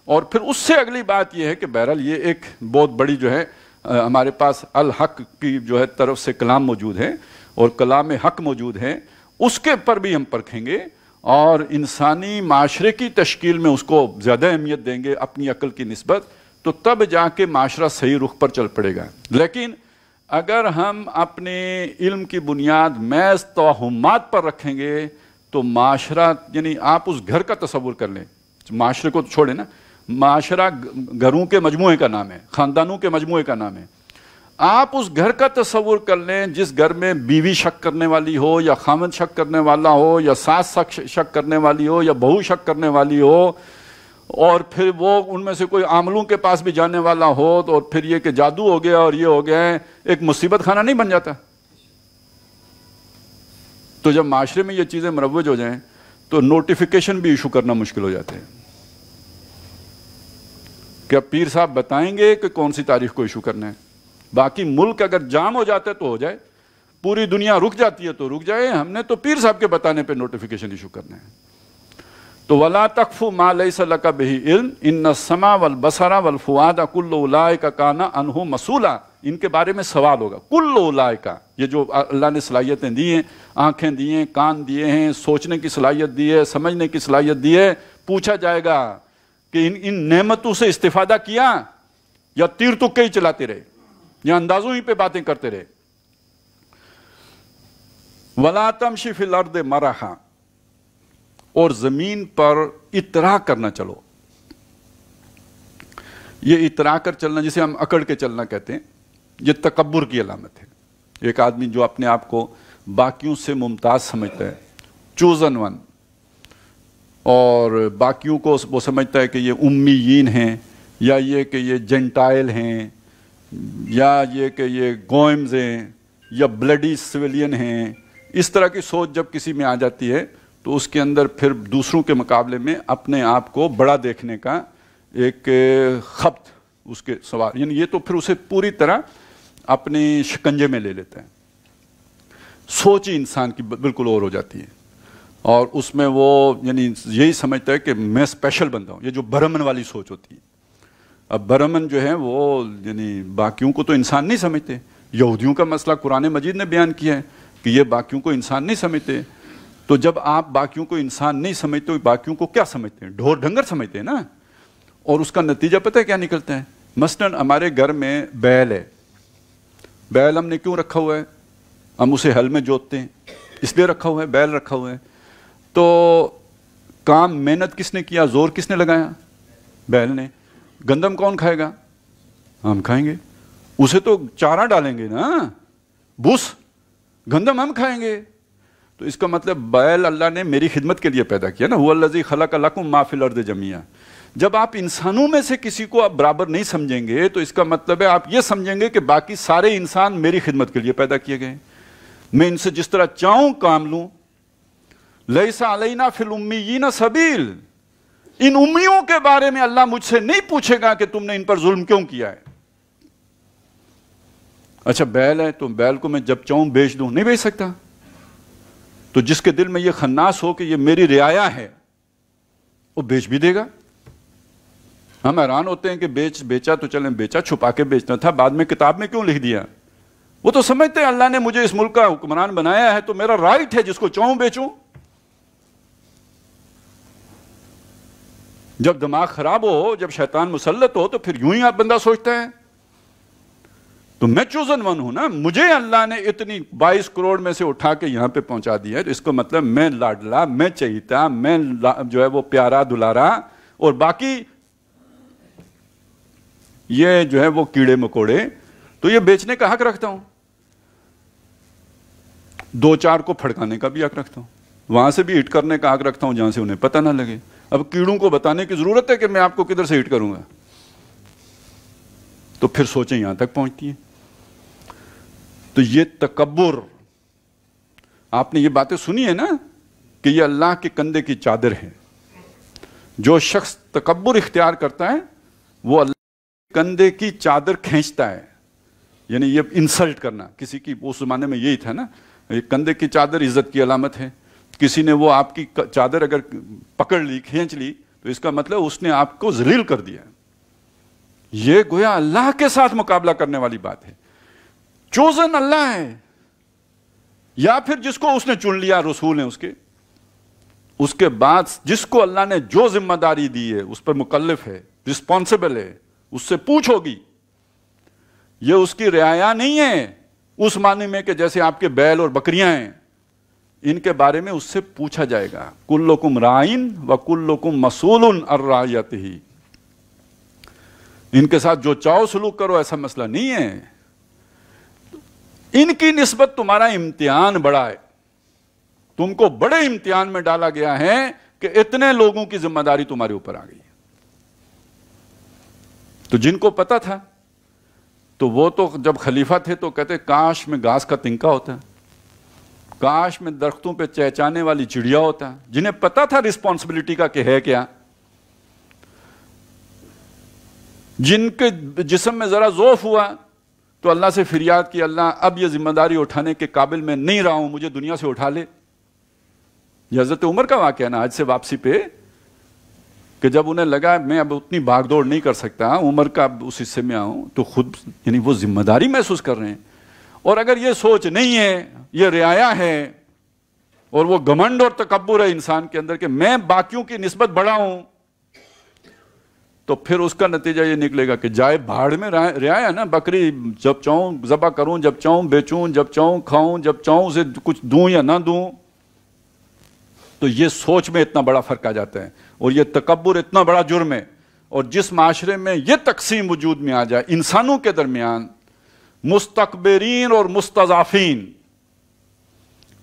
اور پھر اس سے اگلی بات یہ ہے کہ بہرحال یہ ایک بہت بڑی جو ہے ہمارے پاس الحق کی جو ہے طرف سے کلام موجود ہے اور کلام حق موجود ہے، اس کے پر بھی ہم پرکھیں گے اور انسانی معاشرے کی تشکیل میں اس کو زیادہ اہمیت دیں گے اپنی عقل کی نسبت. تو تب جا کے معاشرہ صحیح رخ پر چل پڑے گا. لیکن اگر ہم اپنے علم کی بنیاد محض توہمات پر رکھیں گے تو معاشرہ، یعنی آپ اس گھر کا تصور کر لیں، معاشرے کو چھوڑیں نا، معاشرہ گھروں کے مجموعے کا نام ہے، خاندانوں کے مجموعے کا نام ہے. آپ اس گھر کا تصور کر لیں جس گھر میں بیوی شک کرنے والی ہو یا خامد شک کرنے والا ہو یا ساس شک کرنے والی ہو یا بہو شک کرنے والی ہو، اور پھر وہ ان میں سے کوئی عاملوں کے پاس بھی جانے والا ہو تو اور پھر یہ کہ جادو ہو گیا اور یہ ہو گیا ہے، ایک مصیبت خانہ نہیں بن جاتا؟ تو جب معاشرے میں یہ چیزیں مروج ہو جائیں تو نوٹیفیکیشن بھی ایشو کرنا مشکل ہو جاتے ہیں. کیا پیر صاحب بتائیں گے کہ کون سی تاریخ کو ایشو کرنا ہے؟ باقی ملک اگر جام ہو جاتا ہے تو ہو جائے، پوری دنیا رک جاتی ہے تو رک جائے، ہم نے تو پیر صاحب کے بتانے پہ نوٹیفیکیشن ایشو کرنا ہے. تو وَلَا تَقْفُ مَا لَيْسَ لَكَ بِهِ عِلْمٌ إِنَّ السَّمْعَ وَالْبَصَرَ وَالْفُؤَادَ كُلُّ أُولَٰئِكَ كَانَ عَنْهُ مَسْئُولًا. ان کے بارے میں سوال ہوگا. کل اولئک، یہ جو اللہ نے صلاحیتیں دی ہیں، آنکھیں دی ہیں، کان دیے ہیں، سوچنے کی صلاحیت دی ہے، سمجھنے کی صلاحیت دی ہے، پوچھا جائے گا کہ ان نعمتوں سے استفادہ کیا یا تیر تکے ہی چلاتے رہے یا اندازوں ہی پہ باتیں کرتے رہے. وَلَا تَمْشِ فِي الْأَرْضِ مَرَحًا، اور زمین پر اترا کرنا چلو. یہ اترا کر چلنا جسے ہم اکڑ کے چلنا کہتے ہیں، یہ تکبر کی علامت ہے. ایک آدمی جو اپنے آپ کو باقیوں سے ممتاز سمجھتا ہے، چوزن ون، اور باقیوں کو وہ سمجھتا ہے کہ یہ امیین ہیں یا یہ کہ یہ جنٹائل ہیں یا یہ کہ یہ گوئمز ہیں یا بلڈی سویلین ہیں. اس طرح کی سوچ جب کسی میں آ جاتی ہے تو اس کے اندر پھر دوسروں کے مقابلے میں اپنے آپ کو بڑا دیکھنے کا ایک خبت اس کے سوال، یعنی یہ تو پھر اسے پوری طرح اپنے شکنجے میں لے لیتا ہے. سوچ ہی انسان کی بالکل اور ہو جاتی ہے اور اس میں وہ یعنی یہی سمجھتا ہے کہ میں اسپیشل بندہ ہوں. یہ جو برہمن والی سوچ ہوتی ہے. اب برہمن جو ہے وہ یعنی باقیوں کو تو انسان نہیں سمجھتے. یہودیوں کا مسئلہ قرآن مجید نے بیان کیا ہے کہ یہ باقیوں کو انسان نہیں سمجھتے. تو جب آپ باقیوں کو انسان نہیں سمجھتے تو باقیوں کو کیا سمجھتے ہیں؟ ڈھور ڈھنگر سمجھتے ہیں نا. اور اس کا نتیجہ پتہ ہے کیا نکلتا ہے؟ مثلاً ہمارے گھر میں بیل ہے. بیل ہم نے کیوں رکھا ہوا ہے؟ ہم اسے ہل میں جوتتے ہیں، اس لیے رکھا ہوا ہے، بیل رکھا ہوا ہے۔ تو کام محنت کس نے کیا، زور کس نے لگایا؟ بیل نے۔ گندم کون کھائے گا؟ ہم کھائیں گے، اسے تو چارہ ڈالیں گے نا، بوس، گندم ہم کھائیں گے۔ تو اس کا مطلب بیل اللہ نے میری خدمت کے لیے پیدا کیا نا، هو الذی خلق لکم ما فی الارض جمیعا۔ جب آپ انسانوں میں سے کسی کو آپ برابر نہیں سمجھیں گے تو اس کا مطلب ہے آپ یہ سمجھیں گے کہ باقی سارے انسان میری خدمت کے لیے پیدا کیے گئے، میں ان سے جس طرح چاہوں کام لوں۔ لیس علینا فی الامیین سبیل، ان امیوں کے بارے میں اللہ مجھ سے نہیں پوچھے گا کہ تم نے ان پر ظلم کیوں کیا ہے۔ اچھا بیل ہے تو بیل کو میں جب چاہوں بیچ دوں، نہیں بیچ سکتا۔ تو جس کے دل میں یہ خناس ہو کہ یہ میری رعایا ہے، وہ بیچ بھی دے گا۔ ہم حیران ہوتے ہیں کہ بیچا تو چلیں، بیچا چھپا کے بیچنا تھا، بعد میں کتاب میں کیوں لکھ دیا؟ وہ تو سمجھتے ہیں اللہ نے مجھے اس ملک کا حکمران بنایا ہے تو میرا رائٹ ہے جس کو چاہوں بیچوں۔ جب دماغ خراب ہو، جب شیطان مسلط ہو تو پھر یوں ہی آپ بندہ سوچتا ہے۔ تو میں چوزن ون ہوں نا، مجھے اللہ نے اتنی 22 کروڑ میں سے اٹھا کے یہاں پہ پہنچا دیا ہے، تو اس کو مطلب میں لاڈلا، میں چہیتا، میں جو ہے وہ پیارا دلارا، اور باقی یہ جو ہے وہ کیڑے مکوڑے، تو یہ بیچنے کا حق رکھتا ہوں، 2-4 کو پھڑکانے کا بھی حق رکھتا ہوں، وہاں سے بھی ہٹ کرنے کا حق رکھتا ہوں جہاں سے انہیں پتہ نہ لگے۔ اب کیڑوں کو بتانے کی ضرورت ہے کہ میں آپ کو کدھر سے ہٹ کروں گا؟ تو پھر سوچیں یہاں تک پہنچتی ہیں۔ تو یہ تکبر، آپ نے یہ باتیں سنی ہے نا کہ یہ اللہ کے کندھے کی چادر ہے۔ جو شخص تکبر اختیار کرتا ہے وہ اللہ کے کندھے کی چادر کھینچتا ہے، یعنی یہ انسلٹ کرنا کسی کی، اس زمانے میں یہی تھا نا، کندھے کی چادر عزت کی علامت ہے۔ کسی نے وہ آپ کی چادر اگر پکڑ لی، کھینچ لی، تو اس کا مطلب اس نے آپ کو ذلیل کر دیا۔ یہ گویا اللہ کے ساتھ مقابلہ کرنے والی بات ہے۔ چوزن اللہ ہے، یا پھر جس کو اس نے چن لیا، رسول ہیں اس کے بعد جس کو اللہ نے جو ذمہ داری دی ہے اس پر مکلف ہے، رسپانسبل ہے، اس سے پوچھ ہوگی۔ یہ اس کی رعایا نہیں ہے اس معنی میں کہ جیسے آپ کے بیل اور بکریاں ہیں، ان کے بارے میں اس سے پوچھا جائے گا۔ کلکم رائن وکلکم مسئول عن رعیتہ۔ ان کے ساتھ جو چاہو سلوک کرو، ایسا مسئلہ نہیں ہے۔ ان کی نسبت تمہارا امتحان بڑا ہے، تم کو بڑے امتحان میں ڈالا گیا ہے کہ اتنے لوگوں کی ذمہ داری تمہارے اوپر آ گئی ہے۔ تو جن کو پتا تھا تو وہ تو جب خلیفہ تھے تو کہتے کاش میں گھاس کا تنکا ہوتا، کاش میں درختوں پہ چہچانے والی چڑیا ہوتا۔ جنہیں پتا تھا رسپانسبلٹی کا کہ ہے کیا، جن کے جسم میں ذرا ضعف ہوا تو اللہ سے فریاد کی، اللہ اب یہ ذمہ داری اٹھانے کے قابل میں نہیں رہا ہوں، مجھے دنیا سے اٹھا لے۔ یہ حضرت عمر کا واقعہ نا، حج سے واپسی پہ، کہ جب انہیں لگا میں اب اتنی بھاگ دوڑ نہیں کر سکتا، عمر کا اب اس حصے میں آؤں، تو خود یعنی وہ ذمہ داری محسوس کر رہے ہیں۔ اور اگر یہ سوچ نہیں ہے، یہ رعایا ہے، اور وہ گھمنڈ اور تکبر ہے انسان کے اندر کہ میں باقیوں کی نسبت بڑا ہوں، تو پھر اس کا نتیجہ یہ نکلے گا کہ جائے بھاڑ میں رعایا نا، بکری جب چاہوں ذبح کروں، جب چاہوں بیچوں، جب چاہوں کھاؤں، جب چاہوں اسے کچھ دوں یا نہ دوں۔ تو یہ سوچ میں اتنا بڑا فرق آ جاتا ہے، اور یہ تکبر اتنا بڑا جرم ہے۔ اور جس معاشرے میں یہ تقسیم وجود میں آ جائے انسانوں کے درمیان، مستکبرین اور مستضعفین،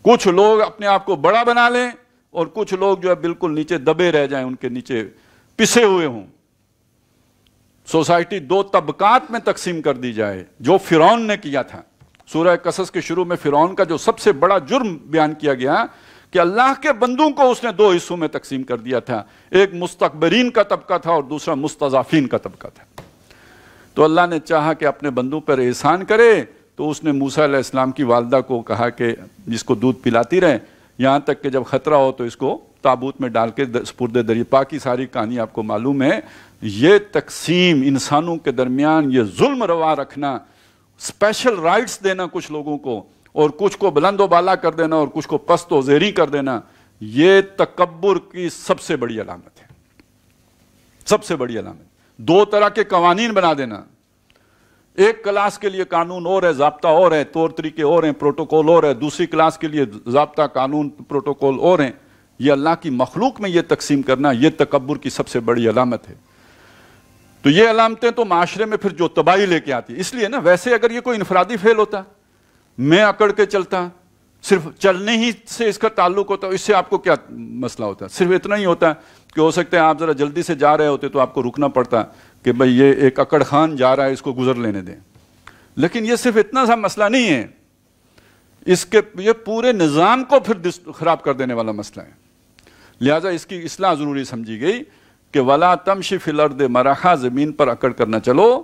کچھ لوگ اپنے آپ کو بڑا بنا لیں اور کچھ لوگ جو ہے بالکل نیچے دبے رہ جائیں، ان کے نیچے پسے ہوئے ہوں، سوسائٹی 2 طبقات میں تقسیم کر دی جائے، جو فرعون نے کیا تھا۔ سورہ قصص کے شروع میں فرعون کا جو سب سے بڑا جرم بیان کیا گیا کہ اللہ کے بندوں کو اس نے 2 حصوں میں تقسیم کر دیا تھا، ایک مستکبرین کا طبقہ تھا اور دوسرا مستضعفین کا طبقہ تھا۔ تو اللہ نے چاہا کہ اپنے بندوں پر احسان کرے، تو اس نے موسیٰ علیہ السلام کی والدہ کو کہا کہ جس کو دودھ پلاتی رہے، یہاں تک کہ جب خطرہ ہو تو اس کو تابوت میں ڈال کے سپرد دریا پاک کی ساری کہانی آپ کو معلوم ہے۔ یہ تقسیم انسانوں کے درمیان، یہ ظلم روا رکھنا، اسپیشل رائٹس دینا کچھ لوگوں کو، اور کچھ کو بلند و بالا کر دینا اور کچھ کو پست و زیریں کر دینا، یہ تکبر کی سب سے بڑی علامت ہے، سب سے بڑی علامت۔ 2 طرح کے قوانین بنا دینا، ایک کلاس کے لیے قانون اور ہے، ضابطہ اور ہے، طور طریقے اور ہیں، پروٹوکول اور ہے، دوسری کلاس کے لیے ضابطہ، قانون، پروٹوکول اور ہیں۔ یہ اللہ کی مخلوق میں یہ تقسیم کرنا، یہ تکبر کی سب سے بڑی علامت ہے۔ تو یہ علامتیں تو معاشرے میں پھر جو تباہی لے کے آتی ہے۔ اس لیے نا، ویسے اگر یہ کوئی انفرادی فعل ہوتا، میں اکڑ کے چلتا، صرف چلنے ہی سے اس کا تعلق ہوتا، اس سے آپ کو کیا مسئلہ ہوتا؟ صرف اتنا ہی ہوتا کہ ہو سکتا ہے آپ ذرا جلدی سے جا رہے ہوتے تو آپ کو رکنا پڑتا کہ بھئی یہ ایک اکڑ خان جا رہا ہے، اس کو گزر لینے دیں۔ لیکن یہ صرف اتنا سا مسئلہ نہیں ہے، یہ پورے نظام کو پھر خراب کر دینے والا مسئلہ ہے۔ لہٰذا اس کی اصلاح ضروری سمجھی گئی کہ وَلَا تَمْشِ فِي الْأَرْضِ مَرَحًا، زمین پر اکڑ کرنا چلو،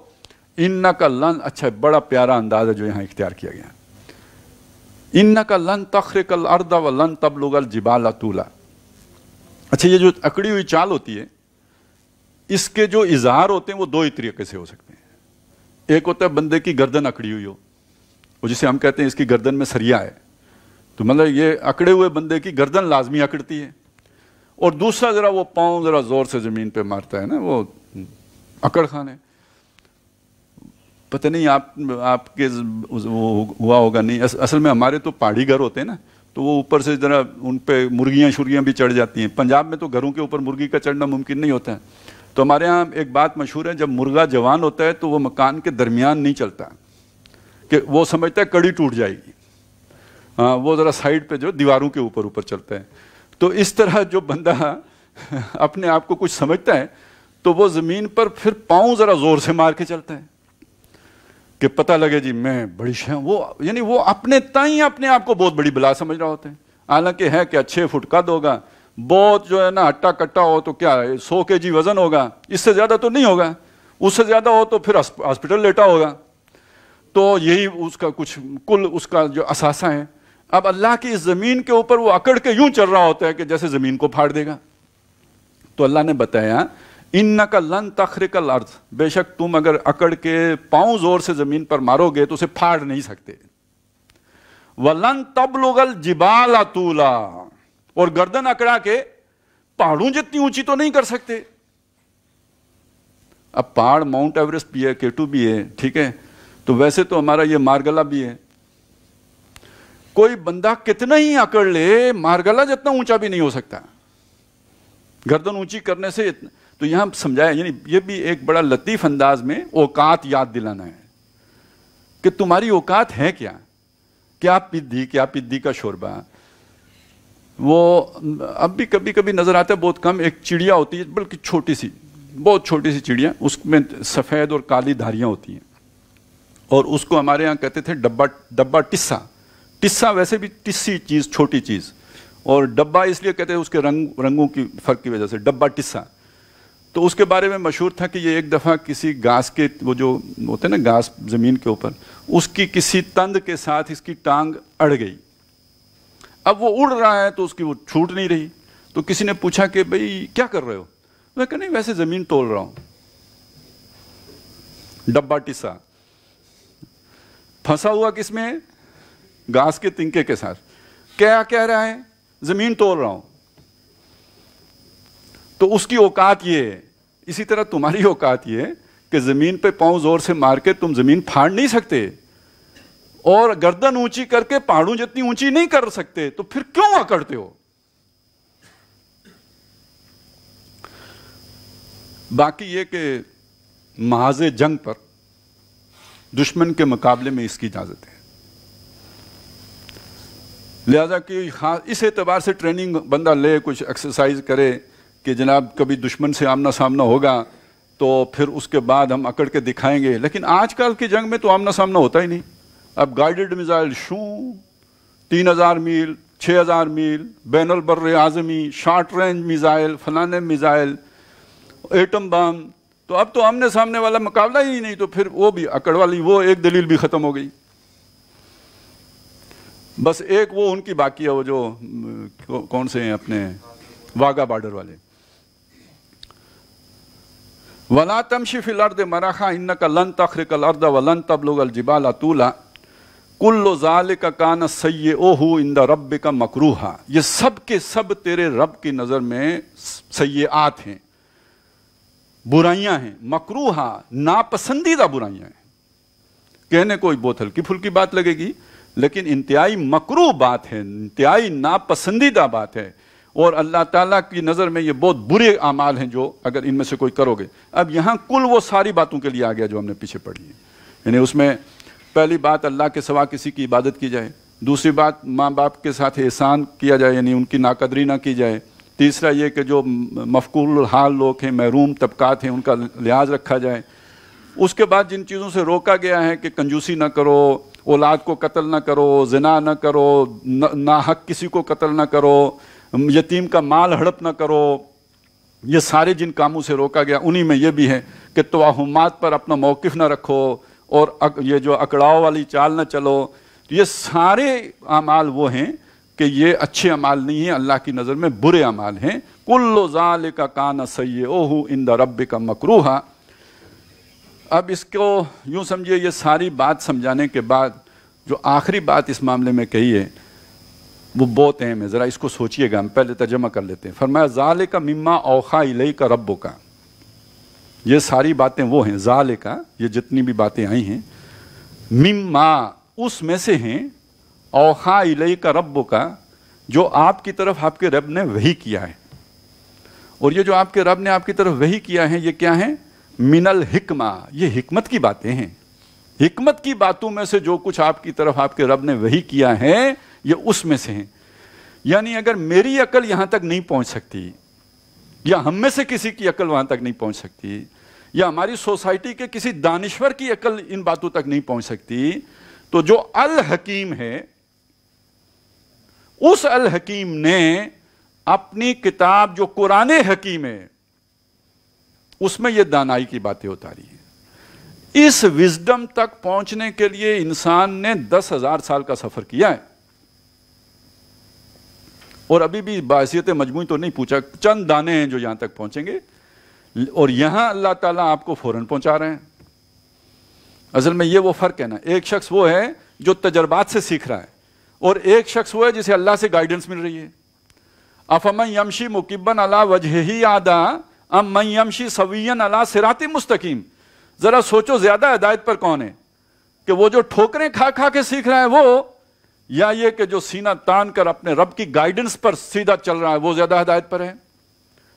اِنَّكَ لَن، اچھا بڑا پیارا انداز ہے جو یہاں اختیار کیا گیا، اِنَّكَ لَن تَخْرِقَ الْأَرْضَ وَلَن تَبْلُغَ الْجِبَالَ طُولًا۔ اچھا یہ جو اکڑی ہوئی چال ہوتی ہے، اس کے جو اظہار ہوتے ہیں وہ دو ہی طریقے سے ہو سکتے ہیں۔ ایک ہوتا ہے بندے کی گردن اکڑی ہوئی ہو، وہ جسے ہم کہتے ہیں اس کی گردن میں سریا ہے، تو مطلب یہ اکڑے ہوئے بندے کی گردن لازمی اکڑتی ہے۔ اور دوسرا ذرا وہ پاؤں ذرا زور سے زمین پہ مارتا ہے نا، وہ اکڑ خان ہے۔ پتہ نہیں آپ کے ہوا ہوگا نہیں، اصل میں ہمارے تو پہاڑی گھر ہوتے ہیں نا، تو وہ اوپر سے ذرا ان پہ مرغیاں شرگیاں بھی چڑھ جاتی ہیں۔ پنجاب میں تو گھروں کے اوپر مرغی کا چڑھنا ممکن نہیں ہوتا ہے، تو ہمارے ہاں ایک بات مشہور ہے، جب مرغا جوان ہوتا ہے تو وہ مکان کے درمیان نہیں چلتا، کہ وہ سمجھتا ہے کڑی ٹوٹ جائے گی، ہاں وہ ذرا سائڈ پہ جو دیواروں کے اوپر چلتا ہے۔ تو اس طرح جو بندہ اپنے آپ کو کچھ سمجھتا ہے تو وہ زمین پر پھر پاؤں ذرا زور سے مار کے چلتا ہے کہ پتہ لگے جی میں بڑی شے، وہ یعنی وہ اپنے تائیں اپنے آپ کو بہت بڑی بلا سمجھ رہا ہوتا ہے، حالانکہ ہے کہ 6 فٹ قد ہوگا، بہت جو ہے نا ہٹا کٹا ہو تو کیا 100 kg وزن ہوگا، اس سے زیادہ تو نہیں ہوگا، اس سے زیادہ ہو تو پھر ہاسپٹل لیٹا ہوگا۔ تو یہی اس کا کچھ کل اس کا جو اثاثہ ہے۔ اب اللہ کی اس زمین کے اوپر وہ اکڑ کے یوں چل رہا ہوتا ہے کہ جیسے زمین کو پھاڑ دے گا۔ تو اللہ نے بتایا اِنَّكَ لَن تَخْرِقَ الْأَرْضَ، بے شک تم اگر اکڑ کے پاؤں زور سے زمین پر مارو گے تو اسے پھاڑ نہیں سکتے۔ وَلَن تَبْلُغَ الْجِبَالَ طُولًا، اور گردن اکڑا کے پہاڑوں جتنی اونچی تو نہیں کر سکتے۔ اب پہاڑ ماؤنٹ ایوریسٹ بھی ہے، K2 بھی ہے، ٹھیک ہے، تو ویسے تو ہمارا یہ مارگلا بھی ہے۔ کوئی بندہ کتنا ہی اکڑ لے، مارگلا جتنا اونچا بھی نہیں ہو سکتا گردن اونچی کرنے سے۔ تو یہاں سمجھایا، یعنی یہ بھی ایک بڑا لطیف انداز میں اوقات یاد دلانا ہے کہ تمہاری اوقات ہے کیا پدی کا شوربہ۔ وہ اب بھی کبھی کبھی نظر آتا ہے، بہت کم، ایک چڑیا ہوتی ہے بلکہ چھوٹی سی، بہت چھوٹی سی چڑیا، اس میں سفید اور کالی دھاریاں ہوتی ہیں، اور اس کو ہمارے ہاں کہتے تھے ڈبا ٹسا۔ ٹسا ویسے بھی ٹسی چیز، چھوٹی چیز، اور ڈبا اس لیے کہتے ہیں اس کے رنگوں کی فرق کی وجہ سے، ڈبا ٹسا۔ تو اس کے بارے میں مشہور تھا کہ یہ ایک دفعہ کسی گھاس کے، وہ جو ہوتے ہیں نا گھاس زمین کے اوپر، اس کی کسی تند کے ساتھ اس کی ٹانگ اڑ گئی۔ اب وہ اڑ رہا ہے تو اس کی وہ چھوٹ نہیں رہی، تو کسی نے پوچھا کہ بھئی کیا کر رہے ہو؟ میں کہا نہیں ویسے زمین تول رہا ہوں۔ ڈبا ٹسا پھنسا ہوا کس میں ہے؟ گھاس کے تنکے کے ساتھ۔ کیا کہہ رہا ہے؟ زمین تول رہا ہوں۔ تو اس کی اوقات یہ ہے۔ اسی طرح تمہاری اوقات یہ ہے کہ زمین پہ پاؤں زور سے مار کے تم زمین پھاڑ نہیں سکتے، اور گردن اونچی کر کے پہاڑوں جتنی اونچی نہیں کر سکتے، تو پھر کیوں اکڑتے ہو؟ باقی یہ کہ محاذ جنگ پر دشمن کے مقابلے میں اس کی اجازت ہے، لہذا کہ اس اعتبار سے ٹریننگ بندہ لے، کچھ ایکسرسائز کرے کہ جناب کبھی دشمن سے آمنا سامنا ہوگا تو پھر اس کے بعد ہم اکڑ کے دکھائیں گے۔ لیکن آج کل کی جنگ میں تو آمنا سامنا ہوتا ہی نہیں۔ اب گائیڈڈ میزائل 3000 میل، 6000 میل، بین البر اعظمی، شارٹ رینج میزائل، فلانے میزائل، ایٹم بم، تو اب تو آمنے سامنے والا مقابلہ ہی نہیں، تو پھر وہ بھی اکڑ والی وہ ایک دلیل بھی ختم ہو گئی۔ بس ایک وہ ان کی باقی ہے، وہ جو کون سے ہیں اپنے واگا بارڈر والے۔ وَلَا تَمْشِ فِي الْأَرْضِ مَرَحًا إِنَّكَ لَن تَخْرِقَ الْأَرْضَ وَلَن تَبْلُغَ الْجِبَالَ طُولًا كُلُّ ذَلِكَ كَانَ سَيِّئُهُ عِندَ رَبِّكَ مَكْرُوهًا، یہ سب کے سب تیرے رب کی نظر میں سیئات ہیں، برائیاں ہیں، مکروہا ناپسندیدہ برائیاں ہیں۔ کہنے کو بہت ہلکی پھلکی بات لگے گی، لیکن انتہائی مکروہ بات ہے، انتہائی ناپسندیدہ بات ہے، اور اللہ تعالیٰ کی نظر میں یہ بہت برے اعمال ہیں جو اگر ان میں سے کوئی کرو گے۔ اب یہاں کل وہ ساری باتوں کے لیے آ گیا جو ہم نے پیچھے پڑھی ہے، یعنی اس میں پہلی بات اللہ کے سوا کسی کی عبادت کی جائے، دوسری بات ماں باپ کے ساتھ احسان کیا جائے یعنی ان کی ناقدری نہ کی جائے، تیسرا یہ کہ جو مفقود الحال لوگ ہیں، محروم طبقات ہیں، ان کا لحاظ رکھا جائے۔ اس کے بعد جن چیزوں سے روکا گیا ہے کہ کنجوسی نہ کرو، اولاد کو قتل نہ کرو، زنا نہ کرو، ناحق کسی کو قتل نہ کرو، یتیم کا مال ہڑپ نہ کرو، یہ سارے جن کاموں سے روکا گیا انہی میں یہ بھی ہے کہ توہمات پر اپنا موقف نہ رکھو اور یہ جو اکڑاؤ والی چال نہ چلو۔ یہ سارے اعمال وہ ہیں کہ یہ اچھے اعمال نہیں ہیں، اللہ کی نظر میں برے اعمال ہیں۔ کل ذالک کان سیئہ عند ربک مکروہا۔ اب اس کو یوں سمجھیے، یہ ساری بات سمجھانے کے بعد جو آخری بات اس معاملے میں کہی ہے وہ بہت اہم ہے، ذرا اس کو سوچئے گا، ہم پہلے ترجمہ کر لیتے ہیں۔ فرمایا ذالک مما اوحی الیک ربک، یہ ساری باتیں وہ ہیں، ذالک یہ جتنی بھی باتیں آئی ہیں، مما اس میں سے ہیں، اوحی الیک ربک جو آپ کی طرف آپ کے رب نے وحی کیا ہے، اور یہ جو آپ کے رب نے آپ کی طرف وحی کیا ہے یہ کیا ہے؟ من الحکمہ، یہ حکمت کی باتیں ہیں، حکمت کی باتوں میں سے جو کچھ آپ کی طرف آپ کے رب نے وحی کیا ہے یہ اس میں سے ہیں۔ یعنی اگر میری عقل یہاں تک نہیں پہنچ سکتی، یا ہم میں سے کسی کی عقل وہاں تک نہیں پہنچ سکتی، یا ہماری سوسائٹی کے کسی دانشور کی عقل ان باتوں تک نہیں پہنچ سکتی، تو جو الحکیم ہے اس الحکیم نے اپنی کتاب جو قرآن حکیم ہے اس میں یہ دانائی کی باتیں اتاری ہیں۔ اس وزڈم تک پہنچنے کے لیے انسان نے 10,000 سال کا سفر کیا ہے، اور ابھی بھی بحیثیت مجموعی تو نہیں پوچھا، چند دانے ہیں جو یہاں تک پہنچیں گے، اور یہاں اللہ تعالیٰ آپ کو فوراً پہنچا رہے ہیں۔ اصل میں یہ وہ فرق ہے نا، ایک شخص وہ ہے جو تجربات سے سیکھ رہا ہے، اور ایک شخص وہ ہے جسے اللہ سے گائیڈنس مل رہی ہے۔ افمن یمشی مکبن علی وجہہ اہدی ام من یمشی سویا علی صراط مستقیم۔ ذرا سوچو زیادہ ہدایت پر کون ہے، کہ وہ جو ٹھوکریں کھا کھا کے سیکھ رہا ہے وہ، یا یہ کہ جو سینہ تان کر اپنے رب کی گائیڈنس پر سیدھا چل رہا ہے وہ زیادہ ہدایت پر ہے؟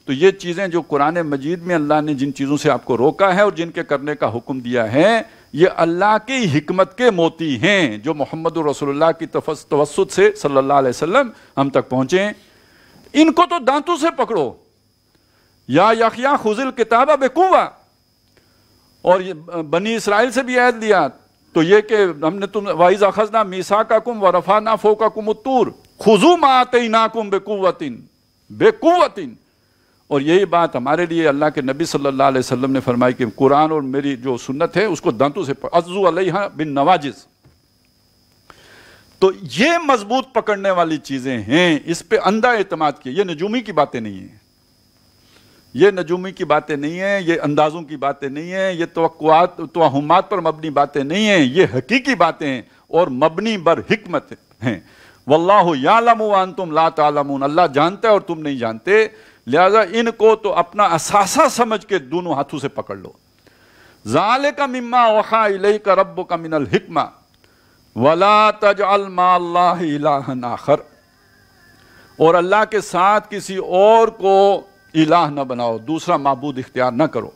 تو یہ چیزیں جو قرآن مجید میں اللہ نے جن چیزوں سے آپ کو روکا ہے اور جن کے کرنے کا حکم دیا ہے، یہ اللہ کی حکمت کے موتی ہیں جو محمد رسول اللہ کی توسط سے صلی اللہ علیہ وسلم ہم تک پہنچے۔ ان کو تو دانتوں سے پکڑو، یا یحییٰ خذ الکتاب بقوہ، اور بنی اسرائیل سے بھی عہد لیا تو یہ کہ ہم نے تم وَإِذْ أَخَذْنَا مِيثَاقَكُمْ وَرَفَعْنَا فَوْقَكُمُ الطُّورَ خُذُوا مَا آتَيْنَاكُمْ بِقُوَّةٍ۔ اور یہی بات ہمارے لیے اللہ کے نبی صلی اللہ علیہ وسلم نے فرمائی کہ قرآن اور میری جو سنت ہے اس کو دانتوں سے عضوا علیہا بالنواجذ۔ تو یہ مضبوط پکڑنے والی چیزیں ہیں، اس پہ اندھا اعتماد کیے۔ یہ نجومی کی باتیں نہیں ہیں، یہ نجومی کی باتیں نہیں ہیں، یہ اندازوں کی باتیں نہیں ہیں، یہ توقعات توہمات پر مبنی باتیں نہیں ہیں، یہ حقیقی باتیں ہیں اور مبنی بر حکمت ہیں۔ واللہ یعلم وانتم لا تعلمون، اللہ جانتا ہے اور تم نہیں جانتے، لہذا ان کو تو اپنا اثاثہ سمجھ کے دونوں ہاتھوں سے پکڑ لو۔ ذالک مما اوحی الیک ربک من الحکمہ ولا تجعل مع اللہ الہا آخر، اور اللہ کے ساتھ کسی اور کو الہ نہ بناؤ، دوسرا معبود اختیار نہ کرو۔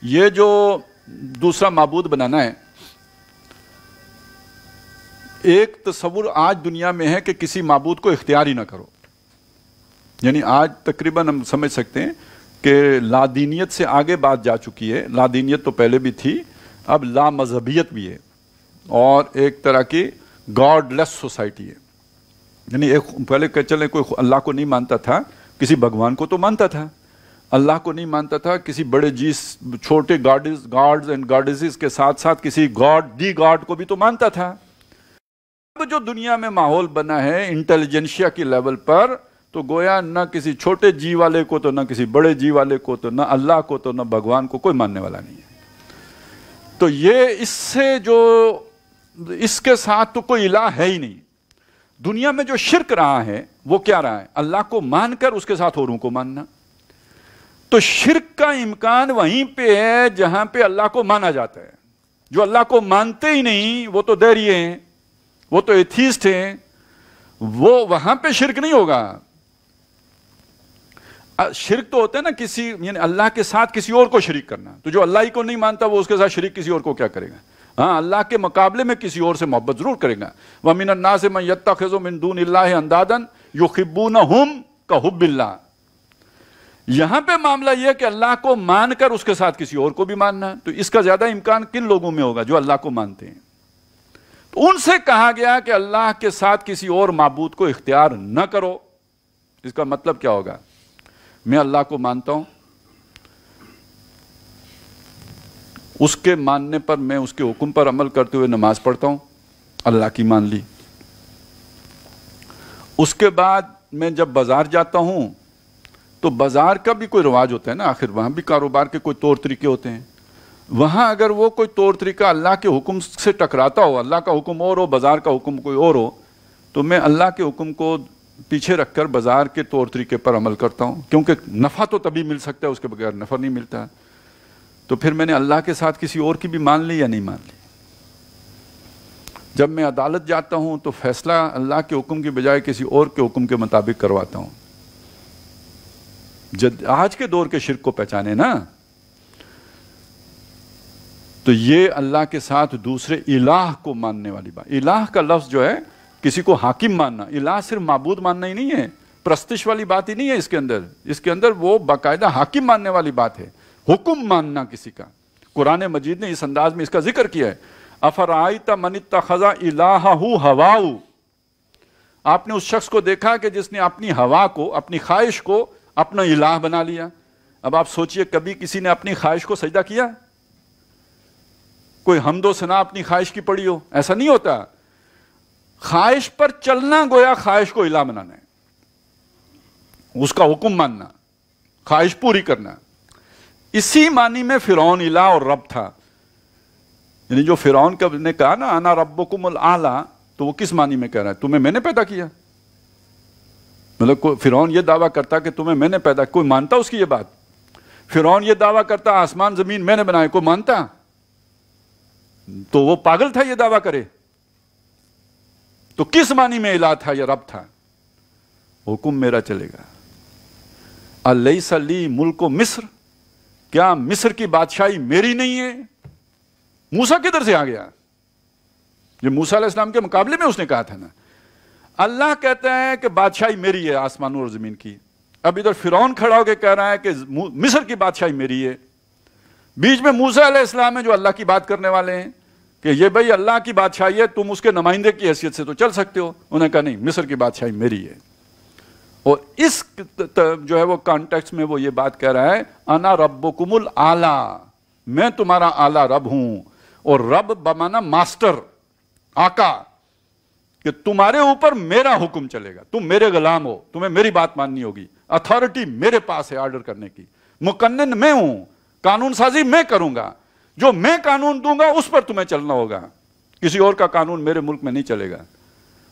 یہ جو دوسرا معبود بنانا ہے، ایک تصور آج دنیا میں ہے کہ کسی معبود کو اختیار ہی نہ کرو، یعنی آج تقریباً ہم سمجھ سکتے ہیں کہ لادینیت سے آگے بات جا چکی ہے۔ لادینیت تو پہلے بھی تھی، اب لا مذہبیت بھی ہے، اور ایک طرح کی گاڈ لیس سوسائٹی ہے۔ یعنی ایک پہلے کہ چلے کوئی اللہ کو نہیں مانتا تھا، کسی بھگوان کو تو مانتا تھا، اللہ کو نہیں مانتا تھا، کسی بڑے چھوٹے گاڈز اینڈ گاڈیزز کے ساتھ ساتھ کسی گاڈ کو بھی تو مانتا تھا۔ اب جو دنیا میں ماحول بنا ہے انٹیلیجنشیا کی لیول پر، تو گویا نہ کسی چھوٹے جی والے کو تو نہ کسی بڑے جی والے کو تو نہ اللہ کو تو نہ بھگوان کو کوئی ماننے والا نہیں ہے۔ تو یہ اس کے ساتھ تو کوئی الہ ہے ہی نہیں۔ دنیا میں جو شرک رہا ہے وہ کیا رہا ہے؟ اللہ کو مان کر اس کے ساتھ اوروں کو ماننا۔ تو شرک کا امکان وہیں پہ ہے جہاں پہ اللہ کو مانا جاتا ہے. جو اللہ کو مانتے ہی نہیں وہ تو دیریے ہیں, وہ تو ایتھیسٹ ہیں, وہ وہاں پہ شرک نہیں ہوگا. شرک تو ہوتا ہے نا کسی یعنی اللہ کے ساتھ کسی اور کو شریک کرنا. تو جو اللہ ہی کو نہیں مانتا وہ اس کے ساتھ شریک کسی اور کو کیا کرے گا؟ ہاں, اللہ کے مقابلے میں کسی اور سے محبت ضرور کرے گا. وَمِنَ النَّاسِ مَن يَتَّخِذُ مِن دُونِ اللَّهِ أَندَادًا يُحِبُّونَهُمْ كَحُبِّ اللَّهِ. یہاں پہ معاملہ یہ کہ اللہ کو مان کر اس کے ساتھ کسی اور کو بھی ماننا. تو اس کا زیادہ امکان کن لوگوں میں ہوگا؟ جو اللہ کو مانتے ہیں. تو ان سے کہا گیا کہ اللہ کے ساتھ کسی اور معبود کو اختیار نہ کرو. اس کا مطلب کیا ہوگا؟ میں اللہ کو مانتا ہوں, اس کے ماننے پر میں اس کے حکم پر عمل کرتے ہوئے نماز پڑھتا ہوں, اللہ کی مان لی. اس کے بعد میں جب بازار جاتا ہوں تو بازار کا بھی کوئی رواج ہوتا ہے نا, آخر وہاں بھی کاروبار کے کوئی طور طریقے ہوتے ہیں. وہاں اگر وہ کوئی طور طریقہ اللہ کے حکم سے ٹکراتا ہو, اللہ کا حکم اور ہو, بازار کا حکم کوئی اور ہو, تو میں اللہ کے حکم کو پیچھے رکھ کر بازار کے طور طریقے پر عمل کرتا ہوں, کیونکہ نفع تو تبھی مل سکتا ہے, اس کے بغیر نفع نہیں ملتا. تو پھر میں نے اللہ کے ساتھ کسی اور کی بھی مان لی یا نہیں مان لی؟ جب میں عدالت جاتا ہوں تو فیصلہ اللہ کے حکم کی بجائے کسی اور کے حکم کے مطابق کرواتا ہوں. آج کے دور کے شرک کو پہچانے نا, تو یہ اللہ کے ساتھ دوسرے الہ کو ماننے والی بات. الہ کا لفظ جو ہے کسی کو حاکم ماننا, الہ صرف معبود ماننا ہی نہیں ہے, پرستش والی بات ہی نہیں ہے اس کے اندر. اس کے اندر وہ باقاعدہ حاکم ماننے والی بات ہے, حکم ماننا کسی کا. قرآن مجید نے اس انداز میں اس کا ذکر کیا ہے. افرائیت من اتخذ الہہ ہواہ. آپ نے اس شخص کو دیکھا کہ جس نے اپنی ہوا کو, اپنی خواہش کو اپنا الہ بنا لیا. اب آپ سوچئے کبھی کسی نے اپنی خواہش کو سجدہ کیا؟ کوئی حمد و ثنا اپنی خواہش کی پڑی ہو؟ ایسا نہیں ہوتا. خواہش پر چلنا گویا خواہش کو الہ بنانا ہے, اس کا حکم ماننا, خواہش پوری کرنا. اسی معنی میں فرعون الہ اور رب تھا. یعنی جو فرعون نے کہا نا انا ربکم الاعلی, تو وہ کس معنی میں کہہ رہا ہے؟ تمہیں میں نے پیدا کیا. مطلب فرعون یہ دعویٰ کرتا کہ تمہیں میں نے پیدا, کوئی مانتا اس کی یہ بات؟ فرعون یہ دعویٰ کرتا آسمان زمین میں نے بنائے, کوئی مانتا؟ تو وہ پاگل تھا یہ دعویٰ کرے. تو کس معنی میں الہ تھا یا رب تھا؟ حکم میرا چلے گا. الیس لی ملک مصر, کیا مصر کی بادشاہی میری نہیں ہے؟ موسیٰ کدھر سے آ گیا؟ یہ موسیٰ علیہ السلام کے مقابلے میں اس نے کہا تھا نا. اللہ کہتا ہے کہ بادشاہی میری ہے آسمانوں اور زمین کی. اب ادھر فرعون کھڑا ہو کے کہہ رہا ہے کہ مصر کی بادشاہی میری ہے. بیچ میں موسیٰ علیہ السلام ہے جو اللہ کی بات کرنے والے ہیں کہ یہ بھئی اللہ کی بادشاہی ہے, تم اس کے نمائندے کی حیثیت سے تو چل سکتے ہو. انہوں نے کہا نہیں, مصر کی بادشاہی میری ہے. اور اس جو ہے وہ کانٹیکس میں وہ یہ بات کہہ رہا ہے انا ربکم الاعلی, میں تمہارا اعلیٰ رب ہوں. اور رب بمانا ماسٹر, آقا, کہ تمہارے اوپر میرا حکم چلے گا, تم میرے غلام ہو, تمہیں میری بات ماننی ہوگی. اتھارٹی میرے پاس ہے آرڈر کرنے کی, مقنن میں ہوں, قانون سازی میں کروں گا, جو میں قانون دوں گا اس پر تمہیں چلنا ہوگا, کسی اور کا قانون میرے ملک میں نہیں چلے گا.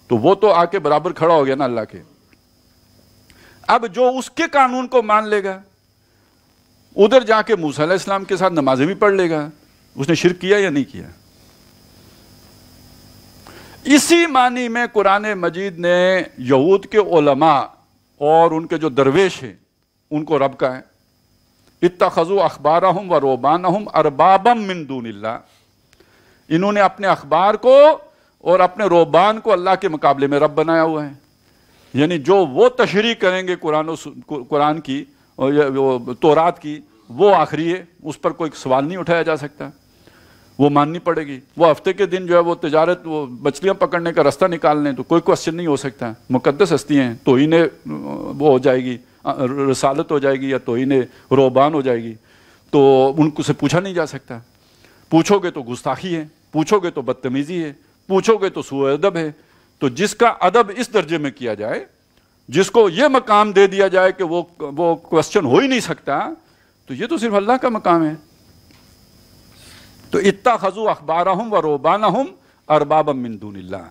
تو وہ تو آ کے برابر کھڑا ہو گیا نا اللہ کے. اب جو اس کے قانون کو مان لے گا ادھر جا کے موسیٰ علیہ السلام کے ساتھ نمازیں بھی پڑھ لے گا. اس نے شرک کیا یا نہیں کیا؟ اسی معنی میں قرآن مجید نے یہود کے علماء اور ان کے جو درویش ہیں ان کو رب کہا ہے. اتخذوا اخبارہم و رہبانہم اربابا من دون اللہ. انہوں نے اپنے اخبار کو اور اپنے رہبان کو اللہ کے مقابلے میں رب بنایا ہوا ہے. یعنی جو وہ تشریح کریں گے قرآن کی اور تورات کی, وہ آخری ہے, اس پر کوئی سوال نہیں اٹھایا جا سکتا, وہ ماننی پڑے گی. وہ ہفتے کے دن جو ہے وہ تجارت, وہ مچھلیاں پکڑنے کا راستہ نکال لیں تو کوئی کوشچن نہیں ہو سکتا. مقدس ہستی ہیں, توہین وہ ہو جائے گی, رسالت ہو جائے گی, یا توہین رہبان ہو جائے گی, تو ان کو سے پوچھا نہیں جا سکتا. پوچھو گے تو گستاخی ہے, پوچھو گے تو بدتمیزی ہے, پوچھو گے تو سوء ادب ہے. تو جس کا ادب اس درجے میں کیا جائے, جس کو یہ مقام دے دیا جائے کہ وہ کوشچن ہو ہی نہیں سکتا, تو یہ تو صرف اللہ کا مقام ہے. تو اتخذوا اخبارہم و رہبانہم اربابا من دون اللہ.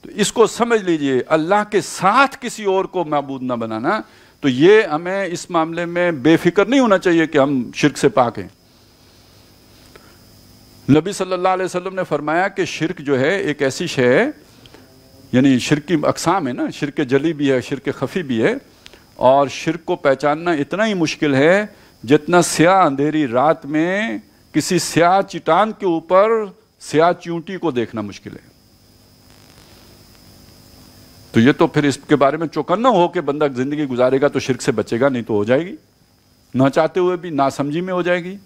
تو اس کو سمجھ لیجئے, اللہ کے ساتھ کسی اور کو معبود نہ بنانا. تو یہ ہمیں اس معاملے میں بے فکر نہیں ہونا چاہیے کہ ہم شرک سے پاک ہیں۔ نبی صلی اللہ علیہ وسلم نے فرمایا کہ شرک جو ہے ایک ایسی شے ہے، یعنی شرک کی اقسام ہے نا، شرک جلی بھی ہے، شرک خفی بھی ہے، اور شرک کو پہچاننا اتنا ہی مشکل ہے جتنا سیاہ اندھیری رات میں کسی سیاہ چٹان کے اوپر سیاہ چیونٹی کو دیکھنا مشکل ہے۔ تو یہ تو پھر اس کے بارے میں چوکنا ہو کہ بندہ زندگی گزارے گا تو شرک سے بچے گا، نہیں تو ہو جائے گی، نہ چاہتے ہوئے بھی ناسمجھی میں ہو جائے گی۔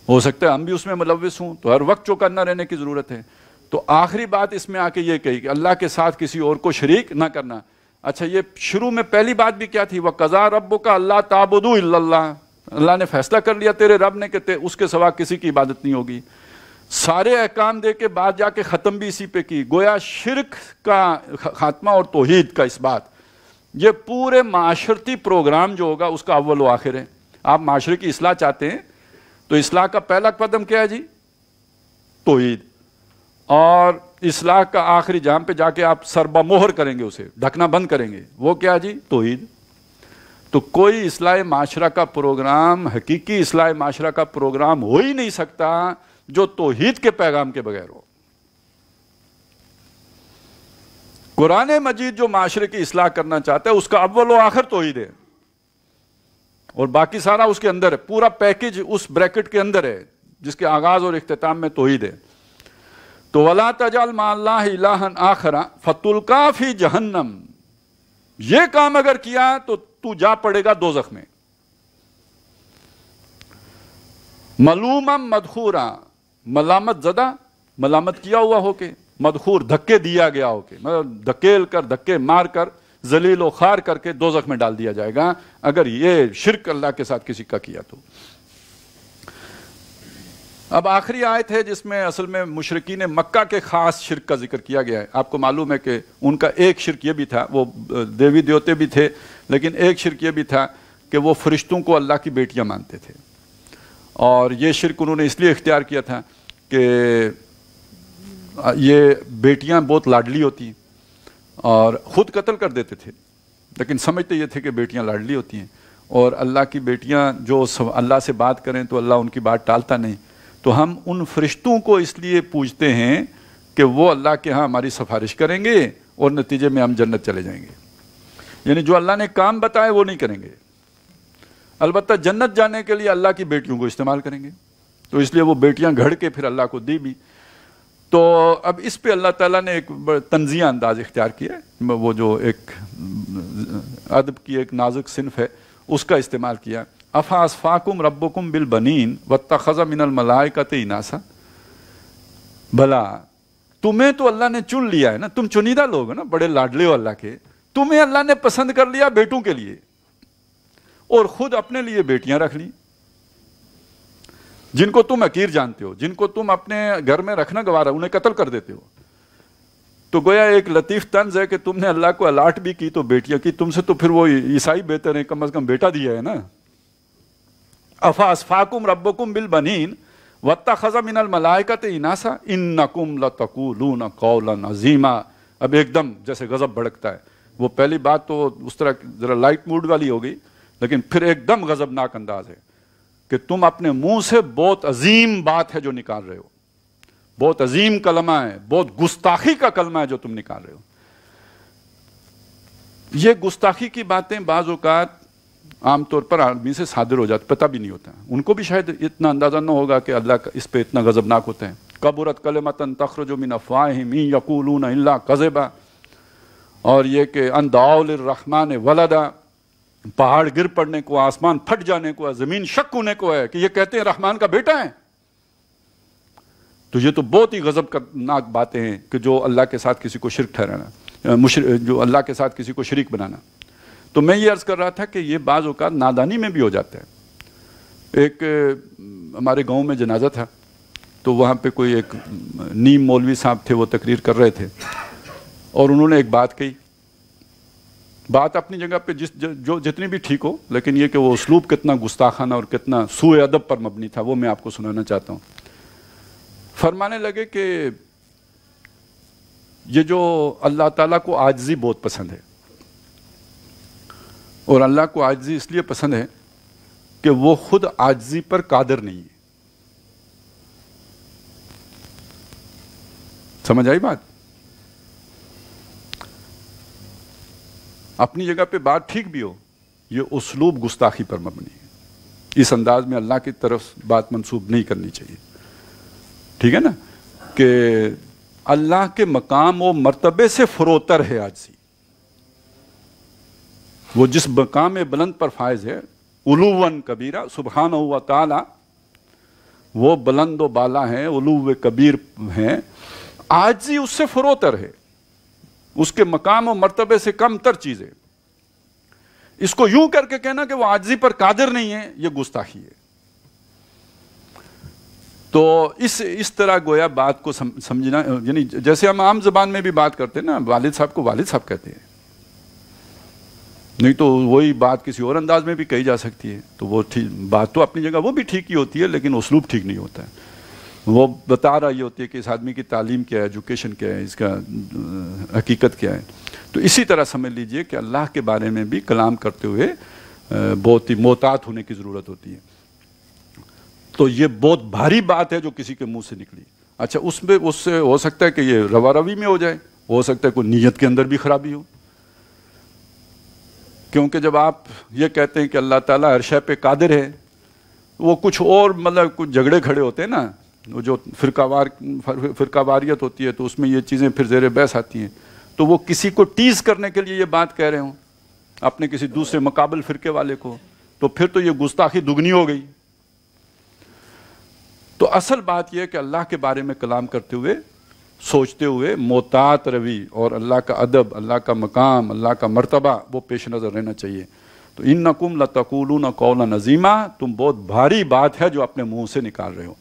ہو سکتا ہے ہم بھی اس میں ملوث ہوں، تو ہر وقت چوکنا رہنے کی ضرورت ہے۔ تو آخری بات اس میں آ کے یہ کہی کہ اللہ کے ساتھ کسی اور کو شریک نہ کرنا۔ اچھا، یہ شروع میں پہلی بات بھی کیا تھی؟ وَقَضَىٰ رَبُّكَ أَلَّا تَعْبُدُوا إِلَّا اللَّهَ، اللہ نے فیصلہ کر لیا تیرے رب نے کہ اس کے سوا کسی کی عبادت نہیں ہوگی۔ سارے احکام دے کے بعد جا کے ختم بھی اسی پہ کی، گویا شرک کا خاتمہ اور توحید کا اس بات، یہ پورے معاشرتی پروگرام جو ہوگا اس کا اول و آخر ہے۔ آپ معاشرے کی اصلاح چاہتے ہیں تو اصلاح کا پہلا قدم کیا ہے جی؟ توحید۔ اور اصلاح کا آخری جام پہ جا کے آپ سربا مہر کریں گے، اسے ڈھکنا بند کریں گے، وہ کیا جی؟ توحید۔ تو کوئی اصلاح معاشرہ کا پروگرام، حقیقی اصلاح معاشرہ کا پروگرام ہو ہی نہیں سکتا جو توحید کے پیغام کے بغیر ہو۔ قرآن مجید جو معاشرے کی اصلاح کرنا چاہتا ہے اس کا اول و آخر توحید ہے، اور باقی سارا اس کے اندر ہے، پورا پیکج اس بریکٹ کے اندر ہے جس کے آغاز اور اختتام میں توحید ہے۔ تو وَلَا تَجْعَلْ مَعَ اللَّهِ إِلَٰهًا آخَرَ فَتُلْقَىٰ فِي جَهَنَّمَ، یہ کام اگر کیا تو تو جا پڑے گا دوزخ میں۔ ملومًا مدخورا، ملامت زدہ، ملامت کیا ہوا ہو کے، مدخور دھکے دیا گیا ہو کے، مطلب دھکیل کر، دھکے مار کر، ذلیل و خوار کر کے دوزخ میں ڈال دیا جائے گا اگر یہ شرک اللہ کے ساتھ کسی کا کیا تو۔ اب آخری آیت ہے جس میں اصل میں مشرکین مکہ کے خاص شرک کا ذکر کیا گیا ہے۔ آپ کو معلوم ہے کہ ان کا ایک شرک یہ بھی تھا، وہ دیوی دیوتے بھی تھے، لیکن ایک شرک یہ بھی تھا کہ وہ فرشتوں کو اللہ کی بیٹیاں مانتے تھے، اور یہ شرک انہوں نے اس لیے اختیار کیا تھا کہ یہ بیٹیاں بہت لاڈلی ہوتی ہیں اور خود قتل کر دیتے تھے، لیکن سمجھتے یہ تھے کہ بیٹیاں لاڈلی ہوتی ہیں، اور اللہ کی بیٹیاں جو اللہ سے بات کریں تو اللہ ان کی بات ٹالتا نہیں، تو ہم ان فرشتوں کو اس لیے پوجتے ہیں کہ وہ اللہ کے ہاں ہماری سفارش کریں گے اور نتیجے میں ہم جنت چلے جائیں گے۔ یعنی جو اللہ نے کام بتائے وہ نہیں کریں گے، البتہ جنت جانے کے لیے اللہ کی بیٹیوں کو استعمال کریں گے، تو اس لیے وہ بیٹیاں گھڑ کے پھر اللہ کو دی بھی۔ تو اب اس پہ اللہ تعالیٰ نے ایک تنزیہ انداز اختیار کیا ہے، وہ جو ایک ادب کی ایک نازک صنف ہے اس کا استعمال کیا۔ افاصفاکم ربکم بالبنین واتخذ من الملائکۃ اناسا، بھلا تمہیں تو اللہ نے چن لیا ہے نا، تم چنیدہ لوگ ہو نا، بڑے لاڈلے ہو اللہ کے، تمہیں اللہ نے پسند کر لیا بیٹوں کے لیے، اور خود اپنے لیے بیٹیاں رکھ لی جن کو تم حقیر جانتے ہو، جن کو تم اپنے گھر میں رکھنا گوارا، انہیں قتل کر دیتے ہو۔ تو گویا ایک لطیف طنز ہے کہ تم نے اللہ کو الاٹ بھی کی تو بیٹیاں کی، تم سے تو پھر وہ عیسائی بہتر ہیں، کم از کم بیٹا دیا ہے نا۔ افاصفاکم ربکم بالبنین واتخذ من الملائکۃ اناسا انکم لتقولون قولا عظیما۔ اب ایک دم جیسے غضب بھڑکتا ہے، وہ پہلی بات تو اس طرح ذرا لائٹ موڈ والی ہو گئی، لیکن پھر ایک دم غضبناک انداز ہے کہ تم اپنے منہ سے بہت عظیم بات ہے جو نکال رہے ہو، بہت عظیم کلمہ ہے، بہت گستاخی کا کلمہ ہے جو تم نکال رہے ہو۔ یہ گستاخی کی باتیں بعض اوقات عام طور پر آدمی سے صادر ہو جاتی، پتہ بھی نہیں ہوتا، ان کو بھی شاید اتنا اندازہ نہ ہوگا کہ اللہ کا اس پہ اتنا غضبناک ہوتا ہے۔ کبرت کلمۃ تخرج من افواہہم ان یقولون الا کذبا، اور یہ کہ ان دعوا للرحمن ولدا، پہاڑ گر پڑنے کو، آسمان پھٹ جانے کو ہے، زمین شک ہونے کو ہے کہ یہ کہتے ہیں رحمان کا بیٹا ہے۔ تو یہ تو بہت ہی غضبناک باتیں ہیں کہ جو اللہ کے ساتھ کسی کو شرک ٹھہرانا، جو اللہ کے ساتھ کسی کو شریک بنانا۔ تو میں یہ عرض کر رہا تھا کہ یہ بعض اوقات نادانی میں بھی ہو جاتا ہے۔ ایک ہمارے گاؤں میں جنازہ تھا، تو وہاں پہ کوئی ایک نیم مولوی صاحب تھے، وہ تقریر کر رہے تھے، اور انہوں نے ایک بات کہی، بات اپنی جگہ پہ جو جتنی بھی ٹھیک ہو، لیکن یہ کہ وہ اسلوب کتنا گستاخانہ اور کتنا سوء ادب پر مبنی تھا وہ میں آپ کو سنانا چاہتا ہوں۔ فرمانے لگے کہ یہ جو اللہ تعالیٰ کو عاجزی بہت پسند ہے، اور اللہ کو عاجزی اس لیے پسند ہے کہ وہ خود عاجزی پر قادر نہیں ہے. سمجھ آئی بات؟ اپنی جگہ پہ بات ٹھیک بھی ہو، یہ اسلوب گستاخی پر مبنی ہے. اس انداز میں اللہ کی طرف بات منسوب نہیں کرنی چاہیے. ٹھیک ہے نا، کہ اللہ کے مقام و مرتبے سے فروتر ہے عاجزی. وہ جس مقام بلند پر فائز ہے، علوً کبیرہ، سبحانہ و تعالی وہ بلند و بالا ہیں، علو کبیر ہیں. عاجزی اس سے فروتر ہے، اس کے مقام و مرتبے سے کم تر چیز ہے. اس کو یوں کر کے کہنا کہ وہ عاجزی پر قادر نہیں ہے، یہ گستاخی ہے. تو اس طرح گویا بات کو سمجھنا، یعنی جیسے ہم عام زبان میں بھی بات کرتے ہیں نا، والد صاحب کو والد صاحب کہتے ہیں، نہیں تو وہی بات کسی اور انداز میں بھی کہی جا سکتی ہے. تو وہ بات تو اپنی جگہ وہ بھی ٹھیک ہی ہوتی ہے، لیکن اسلوب ٹھیک نہیں ہوتا ہے. وہ بتا رہی ہوتی ہے کہ اس آدمی کی تعلیم کیا ہے، ایجوکیشن کیا ہے، اس کا حقیقت کیا ہے. تو اسی طرح سمجھ لیجئے کہ اللہ کے بارے میں بھی کلام کرتے ہوئے بہت ہی محتاط ہونے کی ضرورت ہوتی ہے. تو یہ بہت بھاری بات ہے جو کسی کے منہ سے نکلی. اچھا، اس سے ہو سکتا ہے کہ یہ روا روی میں ہو جائے، ہو سکتا ہے کوئی نیت کے اندر بھی خرابی ہو. کیونکہ جب آپ یہ کہتے ہیں کہ اللہ تعالیٰ ہر شے پہ قادر ہے، وہ کچھ اور مطلب کچھ جھگڑے کھڑے ہوتے ہیں نا، وہ جو فرقہ واریت ہوتی ہے، تو اس میں یہ چیزیں پھر زیر بحث آتی ہیں. تو وہ کسی کو ٹیز کرنے کے لیے یہ بات کہہ رہے ہوں اپنے کسی دوسرے مقابل فرقے والے کو، تو پھر تو یہ گستاخی دگنی ہو گئی. تو اصل بات یہ ہے کہ اللہ کے بارے میں کلام کرتے ہوئے، سوچتے ہوئے محتاط روی، اور اللہ کا ادب، اللہ کا مقام، اللہ کا مرتبہ وہ پیش نظر رہنا چاہیے. تو انکم لتقولون قولا عظیما، تم بہت بھاری بات ہے جو اپنے منہ سے نکال رہے ہو.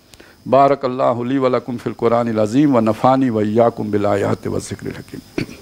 بارک اللہ لی ولکم فی القرآن العظیم ونفعنی وإیاکم بالآیات والذکر الحکیم.